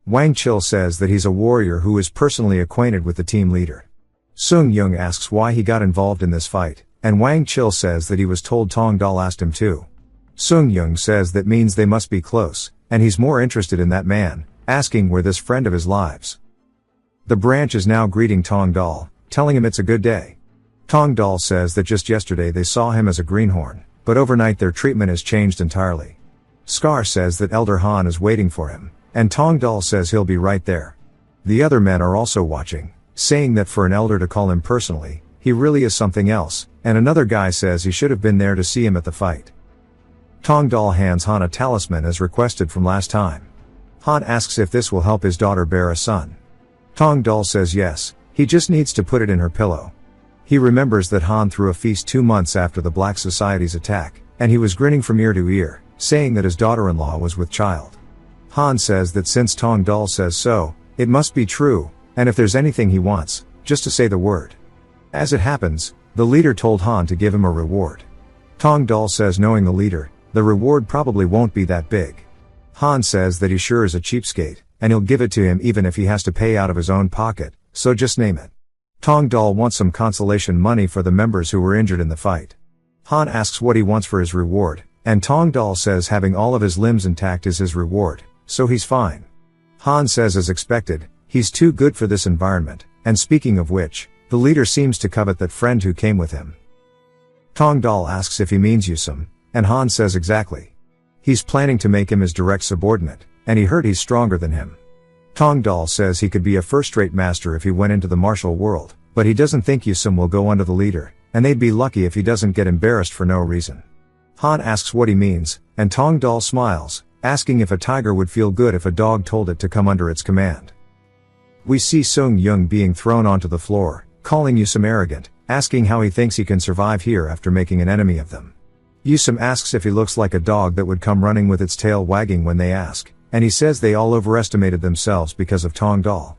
Wang Chil says that he's a warrior who is personally acquainted with the team leader. Sung Young asks why he got involved in this fight, and Wang Chil says that he was told Tong Dal asked him to. Sung Young says that means they must be close, and he's more interested in that man, asking where this friend of his lives. The branch is now greeting Tong Dal, telling him it's a good day. Tong Dal says that just yesterday they saw him as a greenhorn, but overnight their treatment has changed entirely. Scar says that Elder Han is waiting for him, and Tong Dal says he'll be right there. The other men are also watching, saying that for an elder to call him personally, he really is something else, and another guy says he should have been there to see him at the fight. Tong Dal hands Han a talisman as requested from last time. Han asks if this will help his daughter bear a son. Tong Dal says yes, he just needs to put it in her pillow. He remembers that Han threw a feast 2 months after the Black Society's attack, and he was grinning from ear to ear, saying that his daughter-in-law was with child. Han says that since Tong Dal says so, it must be true, and if there's anything he wants, just to say the word. As it happens, the leader told Han to give him a reward. Tong Dal says knowing the leader, the reward probably won't be that big. Han says that he sure is a cheapskate, and he'll give it to him even if he has to pay out of his own pocket, so just name it. Tong Dal wants some consolation money for the members who were injured in the fight. Han asks what he wants for his reward, and Tong Dal says having all of his limbs intact is his reward, so he's fine. Han says as expected, he's too good for this environment, and speaking of which, the leader seems to covet that friend who came with him. Tong Dal asks if he means Yusum, and Han says exactly. He's planning to make him his direct subordinate, and he heard he's stronger than him. Tong Dal says he could be a first-rate master if he went into the martial world, but he doesn't think Yusum will go under the leader, and they'd be lucky if he doesn't get embarrassed for no reason. Han asks what he means, and Tong Dal smiles, asking if a tiger would feel good if a dog told it to come under its command. We see Sung Yung being thrown onto the floor, calling Yusum arrogant, asking how he thinks he can survive here after making an enemy of them. Yusum asks if he looks like a dog that would come running with its tail wagging when they ask, and he says they all overestimated themselves because of Tong Dal.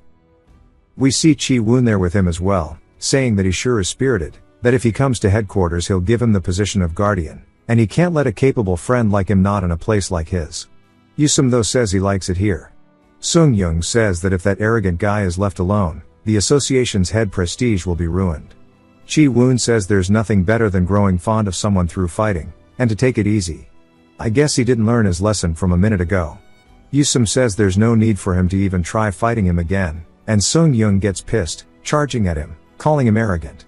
We see Chi Woon there with him as well, saying that he sure is spirited, that if he comes to headquarters he'll give him the position of guardian, and he can't let a capable friend like him not in a place like his. Yusum though says he likes it here. Sung Yung says that if that arrogant guy is left alone, the association's head prestige will be ruined. Chi Woon says there's nothing better than growing fond of someone through fighting, and to take it easy. I guess he didn't learn his lesson from a minute ago. Yusum says there's no need for him to even try fighting him again, and Sung Yung gets pissed, charging at him, calling him arrogant.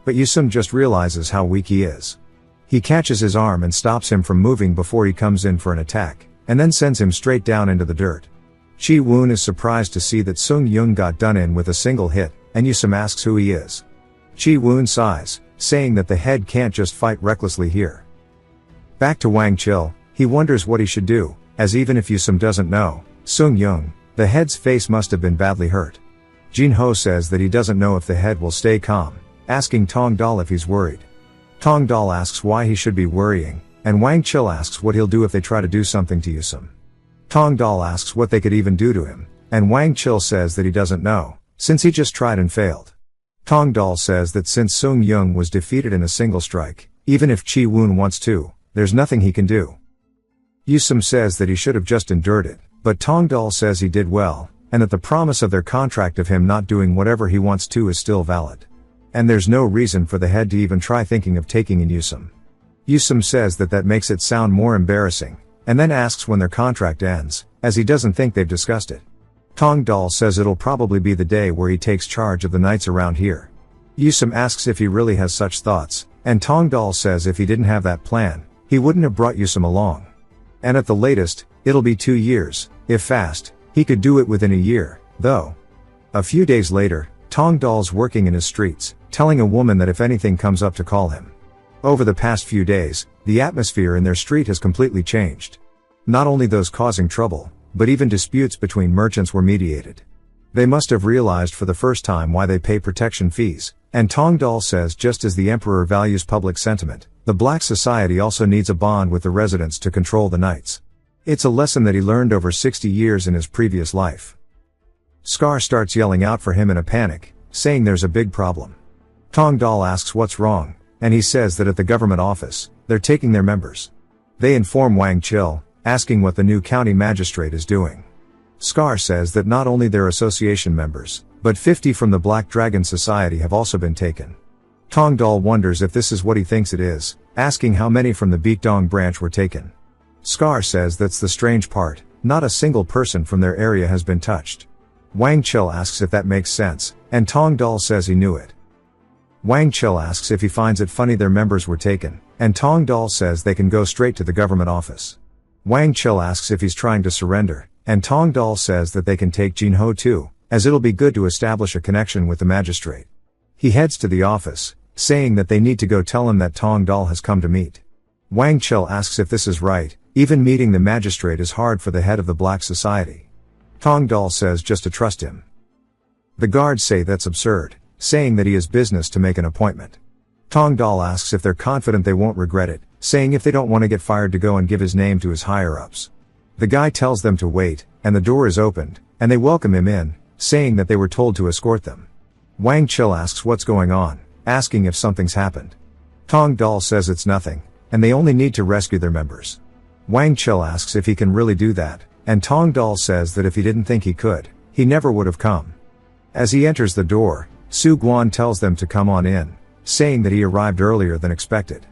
But Yusum just realizes how weak he is. He catches his arm and stops him from moving before he comes in for an attack, and then sends him straight down into the dirt. Chi Woon is surprised to see that Sung Yung got done in with a single hit, and Yusum asks who he is. Chi Woon sighs, saying that the head can't just fight recklessly here. Back to Wang Chil, he wonders what he should do, as even if Yusum doesn't know, Sung Yung, the head's face must have been badly hurt. Jin Ho says that he doesn't know if the head will stay calm, asking Tong Dal if he's worried. Tong Dal asks why he should be worrying, and Wang Chil asks what he'll do if they try to do something to Yusum. Tong Dal asks what they could even do to him, and Wang Chil says that he doesn't know, since he just tried and failed. Tong Dal says that since Sung Yung was defeated in a single strike, even if Chi Woon wants to, there's nothing he can do. Yusum says that he should have just endured it, but Tong Dal says he did well, and that the promise of their contract of him not doing whatever he wants to is still valid. And there's no reason for the head to even try thinking of taking in Yusum. Yusum says that makes it sound more embarrassing, and then asks when their contract ends, as he doesn't think they've discussed it. Tong Dal says it'll probably be the day where he takes charge of the knights around here. Yusum asks if he really has such thoughts, and Tong Dal says if he didn't have that plan, he wouldn't have brought Yusum along. And at the latest, it'll be 2 years, if fast, he could do it within a year, though. A few days later, Tong Dal's working in his streets, telling a woman that if anything comes up to call him. Over the past few days, the atmosphere in their street has completely changed. Not only those causing trouble, but even disputes between merchants were mediated. They must have realized for the first time why they pay protection fees, and Tong Dal says just as the emperor values public sentiment, the Black Society also needs a bond with the residents to control the knights. It's a lesson that he learned over 60 years in his previous life. Scar starts yelling out for him in a panic, saying there's a big problem. Tong Dal asks what's wrong, and he says that at the government office, they're taking their members. They inform Wang Chil, asking what the new county magistrate is doing. Scar says that not only their association members, but 50 from the Black Dragon Society have also been taken. Tong Dal wonders if this is what he thinks it is, asking how many from the Baekdong branch were taken. Scar says that's the strange part, not a single person from their area has been touched. Wang Chil asks if that makes sense, and Tong Dal says he knew it. Wang Chil asks if he finds it funny their members were taken, and Tong Dal says they can go straight to the government office. Wang Chil asks if he's trying to surrender, and Tong Dal says that they can take Jin Ho too, as it'll be good to establish a connection with the magistrate. He heads to the office, saying that they need to go tell him that Tong Dal has come to meet. Wang Chil asks if this is right. Even meeting the magistrate is hard for the head of the Black Society. Tong Dal says just to trust him. The guards say that's absurd, saying that he has business to make an appointment. Tong Dal asks if they're confident they won't regret it, saying if they don't want to get fired to go and give his name to his higher-ups. The guy tells them to wait, and the door is opened, and they welcome him in, saying that they were told to escort them. Wang Chil asks what's going on, asking if something's happened. Tong Dal says it's nothing, and they only need to rescue their members. Wang Chil asks if he can really do that, and Tong Dal says that if he didn't think he could, he never would have come. As he enters the door, Su Guan tells them to come on in, saying that he arrived earlier than expected.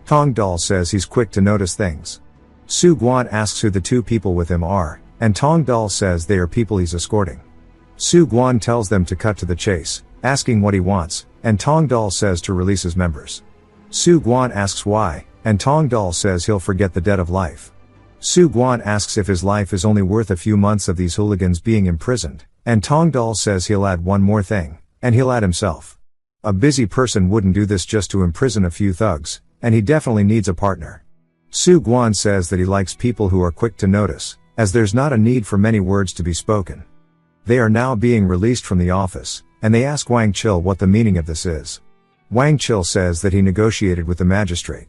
Tong Dal says he's quick to notice things. Su Guan asks who the two people with him are, and Tong Dal says they are people he's escorting. Su Guan tells them to cut to the chase, asking what he wants, and Tong Dal says to release his members. Su Guan asks why, and Tong Dal says he'll forget the debt of life. Su Guan asks if his life is only worth a few months of these hooligans being imprisoned, and Tong Dal says he'll add one more thing, and he'll add himself. A busy person wouldn't do this just to imprison a few thugs, and he definitely needs a partner. Su Guan says that he likes people who are quick to notice, as there's not a need for many words to be spoken. They are now being released from the office, and they ask Wang Chil what the meaning of this is. Wang Chil says that he negotiated with the magistrate.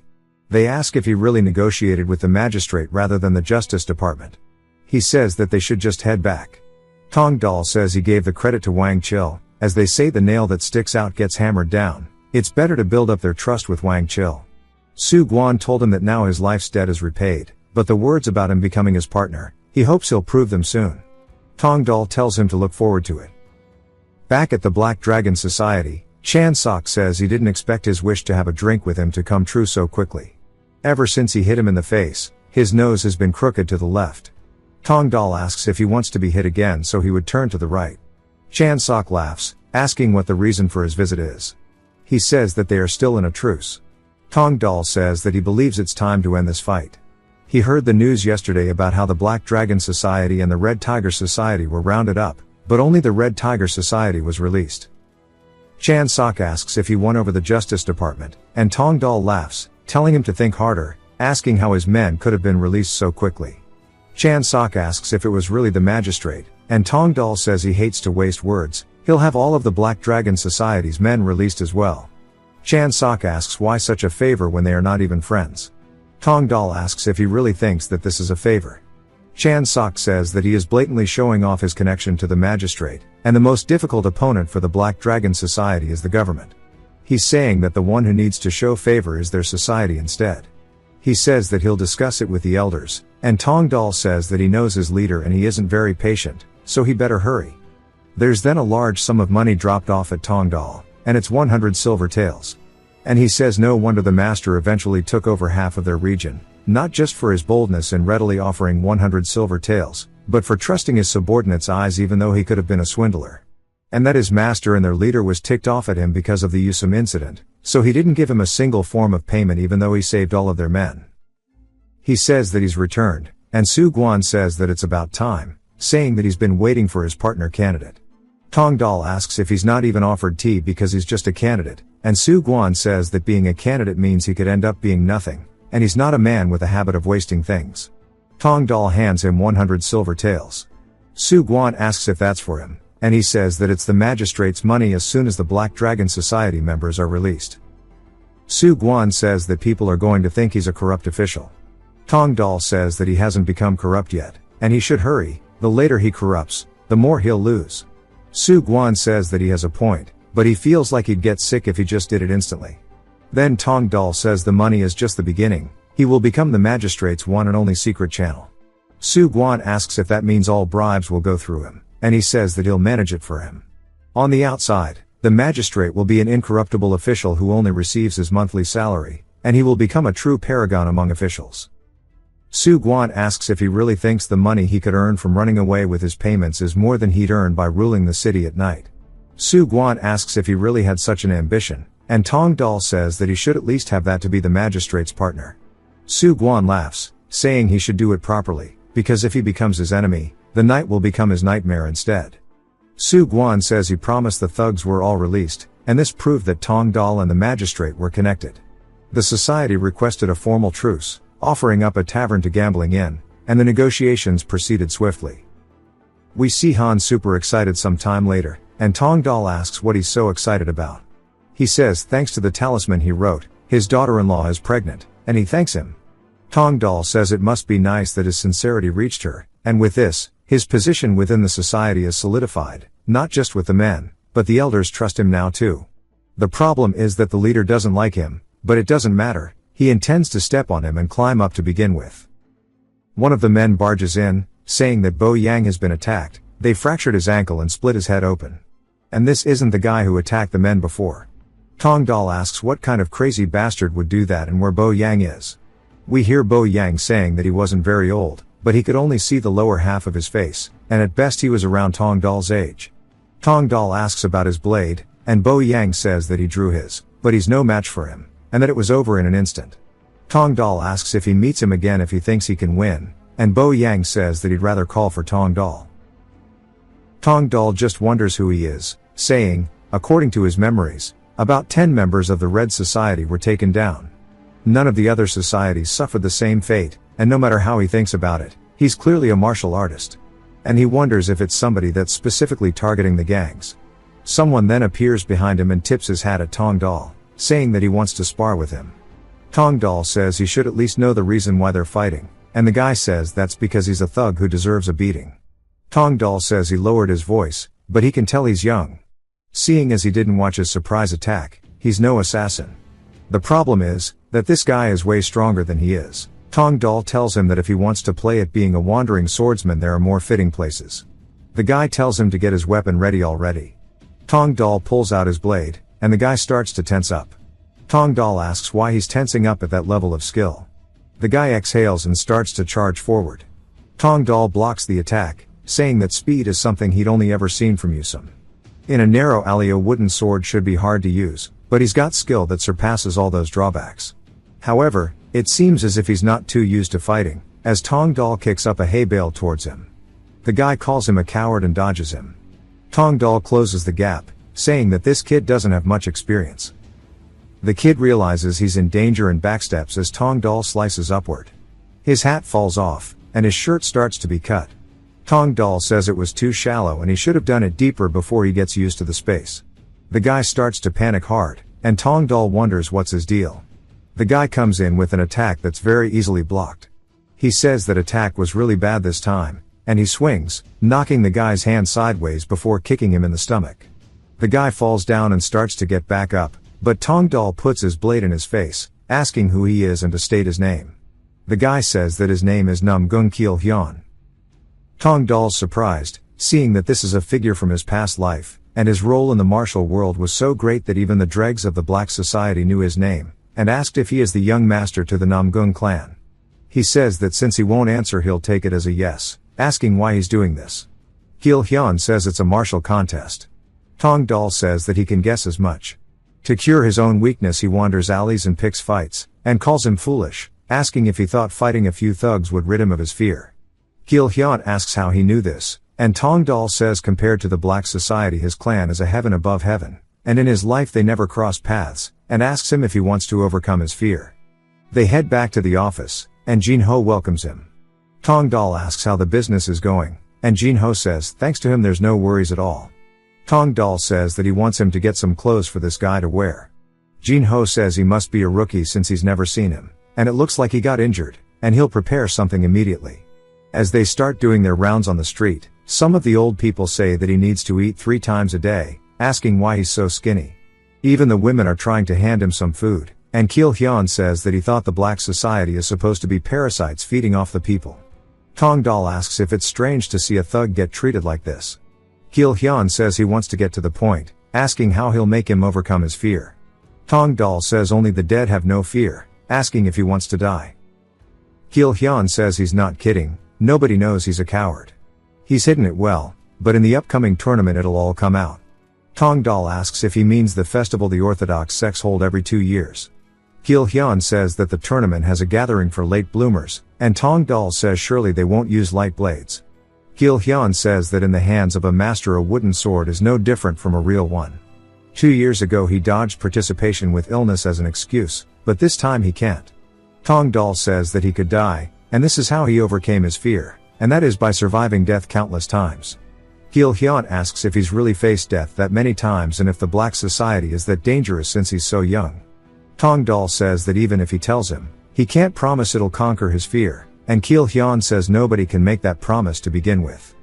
They ask if he really negotiated with the magistrate rather than the Justice Department. He says that they should just head back. Tong Dal says he gave the credit to Wang Chil, as they say the nail that sticks out gets hammered down. It's better to build up their trust with Wang Chil. Su Guan told him that now his life's debt is repaid, but the words about him becoming his partner, he hopes he'll prove them soon. Tong Dal tells him to look forward to it. Back at the Black Dragon Society, Chan Sok says he didn't expect his wish to have a drink with him to come true so quickly. Ever since he hit him in the face, his nose has been crooked to the left. Tong Dal asks if he wants to be hit again so he would turn to the right. Chan Sok laughs, asking what the reason for his visit is. He says that they are still in a truce. Tong Dal says that he believes it's time to end this fight. He heard the news yesterday about how the Black Dragon Society and the Red Tiger Society were rounded up, but only the Red Tiger Society was released. Chan Sok asks if he won over the Justice Department, and Tong Dal laughs, telling him to think harder, asking how his men could have been released so quickly. Chan Sok asks if it was really the magistrate, and Tong Dal says he hates to waste words, he'll have all of the Black Dragon Society's men released as well. Chan Sok asks why such a favor when they are not even friends. Tong Dal asks if he really thinks that this is a favor. Chan Sok says that he is blatantly showing off his connection to the magistrate, and the most difficult opponent for the Black Dragon Society is the government. He's saying that the one who needs to show favor is their society instead. He says that he'll discuss it with the elders, and Tong Dal says that he knows his leader and he isn't very patient, so he better hurry. There's then a large sum of money dropped off at Tong Dal, and it's 100 silver taels. And he says no wonder the master eventually took over half of their region, not just for his boldness in readily offering 100 silver taels, but for trusting his subordinates' eyes even though he could have been a swindler. And that his master and their leader was ticked off at him because of the Yusum incident, so he didn't give him a single form of payment even though he saved all of their men. He says that he's returned, and Su Guan says that it's about time, saying that he's been waiting for his partner candidate. Tong Dal asks if he's not even offered tea because he's just a candidate, and Su Guan says that being a candidate means he could end up being nothing, and he's not a man with a habit of wasting things. Tong Dal hands him 100 silver taels. Su Guan asks if that's for him, and he says that it's the magistrate's money as soon as the Black Dragon Society members are released. Su Guan says that people are going to think he's a corrupt official. Tong Dal says that he hasn't become corrupt yet, and he should hurry, the later he corrupts, the more he'll lose. Su Guan says that he has a point, but he feels like he'd get sick if he just did it instantly. Then Tong Dal says the money is just the beginning, he will become the magistrate's one and only secret channel. Su Guan asks if that means all bribes will go through him, and he says that he'll manage it for him. On the outside, the magistrate will be an incorruptible official who only receives his monthly salary, and he will become a true paragon among officials. Su Guan asks if he really thinks the money he could earn from running away with his payments is more than he'd earn by ruling the city at night. Su Guan asks if he really had such an ambition, and Tong Dal says that he should at least have that to be the magistrate's partner. Su Guan laughs, saying he should do it properly, because if he becomes his enemy, the night will become his nightmare instead. Su Guan says he promised the thugs were all released, and this proved that Tong Dal and the magistrate were connected. The society requested a formal truce, offering up a tavern to gambling in, and the negotiations proceeded swiftly. We see Han super excited some time later, and Tong Dal asks what he's so excited about. He says thanks to the talisman he wrote, his daughter-in-law is pregnant, and he thanks him. Tong Dal says it must be nice that his sincerity reached her, and with this, his position within the society is solidified, not just with the men, but the elders trust him now too. The problem is that the leader doesn't like him, but it doesn't matter, he intends to step on him and climb up to begin with. One of the men barges in, saying that Bo Yang has been attacked, they fractured his ankle and split his head open. And this isn't the guy who attacked the men before. Tong Dal asks what kind of crazy bastard would do that and where Bo Yang is. We hear Bo Yang saying that he wasn't very old, but he could only see the lower half of his face, and at best he was around Tong Dal's age. Tong Dal asks about his blade, and Bo Yang says that he drew his, but he's no match for him, and that it was over in an instant. Tong Dal asks if he meets him again if he thinks he can win, and Bo Yang says that he'd rather call for Tong Dal. Tong Dal just wonders who he is, saying, according to his memories, about 10 members of the Red Society were taken down. None of the other societies suffered the same fate, and no matter how he thinks about it, he's clearly a martial artist. And he wonders if it's somebody that's specifically targeting the gangs. Someone then appears behind him and tips his hat at Tong Dal, saying that he wants to spar with him. Tong Dal says he should at least know the reason why they're fighting, and the guy says that's because he's a thug who deserves a beating. Tong Dal says he lowered his voice, but he can tell he's young. Seeing as he didn't watch his surprise attack, he's no assassin. The problem is, that this guy is way stronger than he is. Tong Dal tells him that if he wants to play at being a wandering swordsman there are more fitting places. The guy tells him to get his weapon ready already. Tong Dal pulls out his blade, and the guy starts to tense up. Tong Dal asks why he's tensing up at that level of skill. The guy exhales and starts to charge forward. Tong Dal blocks the attack, saying that speed is something he'd only ever seen from Yusum. In a narrow alley a wooden sword should be hard to use, but he's got skill that surpasses all those drawbacks. However, it seems as if he's not too used to fighting, as Tong Dal kicks up a hay bale towards him. The guy calls him a coward and dodges him. Tong Dal closes the gap, saying that this kid doesn't have much experience. The kid realizes he's in danger and backsteps as Tong Dal slices upward. His hat falls off, and his shirt starts to be cut. Tong Dal says it was too shallow and he should have done it deeper before he gets used to the space. The guy starts to panic hard, and Tong Dal wonders what's his deal. The guy comes in with an attack that's very easily blocked. He says that attack was really bad this time, and he swings, knocking the guy's hand sideways before kicking him in the stomach. The guy falls down and starts to get back up, but Tong Dal puts his blade in his face, asking who he is and to state his name. The guy says that his name is Nam Gung Keel Hyun. Tong Dal's surprised, seeing that this is a figure from his past life, and his role in the martial world was so great that even the dregs of the Black Society knew his name, and asked if he is the young master to the Namgung clan. He says that since he won't answer he'll take it as a yes, asking why he's doing this. Keel Hyun says it's a martial contest. Tong Dal says that he can guess as much. To cure his own weakness he wanders alleys and picks fights, and calls him foolish, asking if he thought fighting a few thugs would rid him of his fear. Keel Hyun asks how he knew this, and Tong Dal says compared to the Black Society his clan is a heaven above heaven, and in his life they never cross paths, and asks him if he wants to overcome his fear. They head back to the office, and Jin Ho welcomes him. Tong Dal asks how the business is going, and Jin Ho says thanks to him there's no worries at all. Tong Dal says that he wants him to get some clothes for this guy to wear. Jin Ho says he must be a rookie since he's never seen him, and it looks like he got injured, and he'll prepare something immediately. As they start doing their rounds on the street, some of the old people say that he needs to eat 3 times a day, asking why he's so skinny. Even the women are trying to hand him some food, and Keel Hyun says that he thought the Black Society is supposed to be parasites feeding off the people. Tong Dal asks if it's strange to see a thug get treated like this. Keel Hyun says he wants to get to the point, asking how he'll make him overcome his fear. Tong Dal says only the dead have no fear, asking if he wants to die. Keel Hyun says he's not kidding, nobody knows he's a coward. He's hidden it well, but in the upcoming tournament it'll all come out. Tong Dal asks if he means the festival the Orthodox sects hold every 2 years. Keel Hyun says that the tournament has a gathering for late bloomers, and Tong Dal says surely they won't use light blades. Gil Hyun says that in the hands of a master a wooden sword is no different from a real one. 2 years ago he dodged participation with illness as an excuse, but this time he can't. Tong Dal says that he could die, and this is how he overcame his fear, and that is by surviving death countless times. Gil Hyun asks if he's really faced death that many times and if the black society is that dangerous since he's so young. Tong Dal says that even if he tells him, he can't promise it'll conquer his fear, and Gil Hyun says nobody can make that promise to begin with.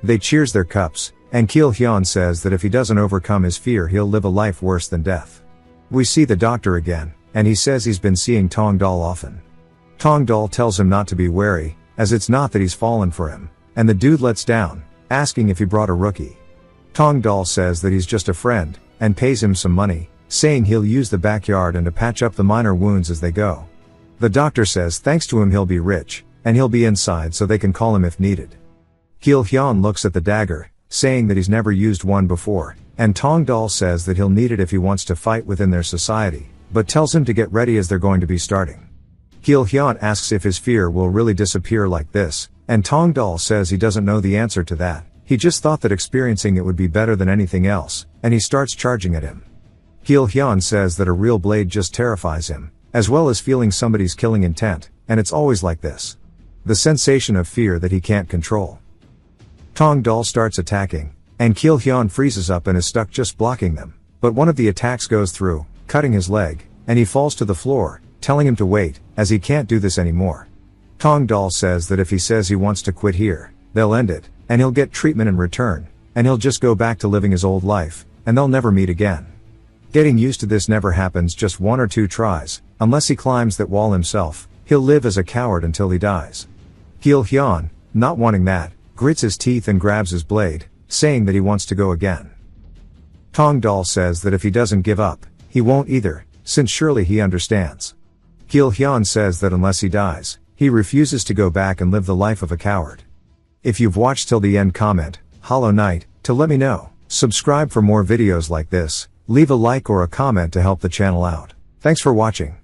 They cheers their cups, and Gil Hyun says that if he doesn't overcome his fear he'll live a life worse than death. We see the doctor again, and he says he's been seeing Tong Dal often. Tong Dal tells him not to be wary, as it's not that he's fallen for him, and the dude lets down, asking if he brought a rookie. Tong Dal says that he's just a friend, and pays him some money, saying he'll use the backyard and to patch up the minor wounds as they go. The doctor says thanks to him he'll be rich, and he'll be inside so they can call him if needed. Gil Hyun looks at the dagger, saying that he's never used one before, and Tong Dal says that he'll need it if he wants to fight within their society, but tells him to get ready as they're going to be starting. Gil Hyun asks if his fear will really disappear like this, and Tong Dal says he doesn't know the answer to that, he just thought that experiencing it would be better than anything else, and he starts charging at him. Gil Hyun says that a real blade just terrifies him, as well as feeling somebody's killing intent, and it's always like this. The sensation of fear that he can't control. Tong Dal starts attacking, and Gil Hyun freezes up and is stuck just blocking them, but one of the attacks goes through, cutting his leg, and he falls to the floor, telling him to wait, as he can't do this anymore. Tong Dal says that if he says he wants to quit here, they'll end it, and he'll get treatment in return, and he'll just go back to living his old life, and they'll never meet again. Getting used to this never happens just 1 or 2 tries, unless he climbs that wall himself, he'll live as a coward until he dies. Gil Hyun, not wanting that, grits his teeth and grabs his blade, saying that he wants to go again. Tong Dal says that if he doesn't give up, he won't either, since surely he understands. Gil Hyun says that unless he dies, he refuses to go back and live the life of a coward. If you've watched till the end, comment, Hollow Knight, to let me know. Subscribe for more videos like this, leave a like or a comment to help the channel out. Thanks for watching.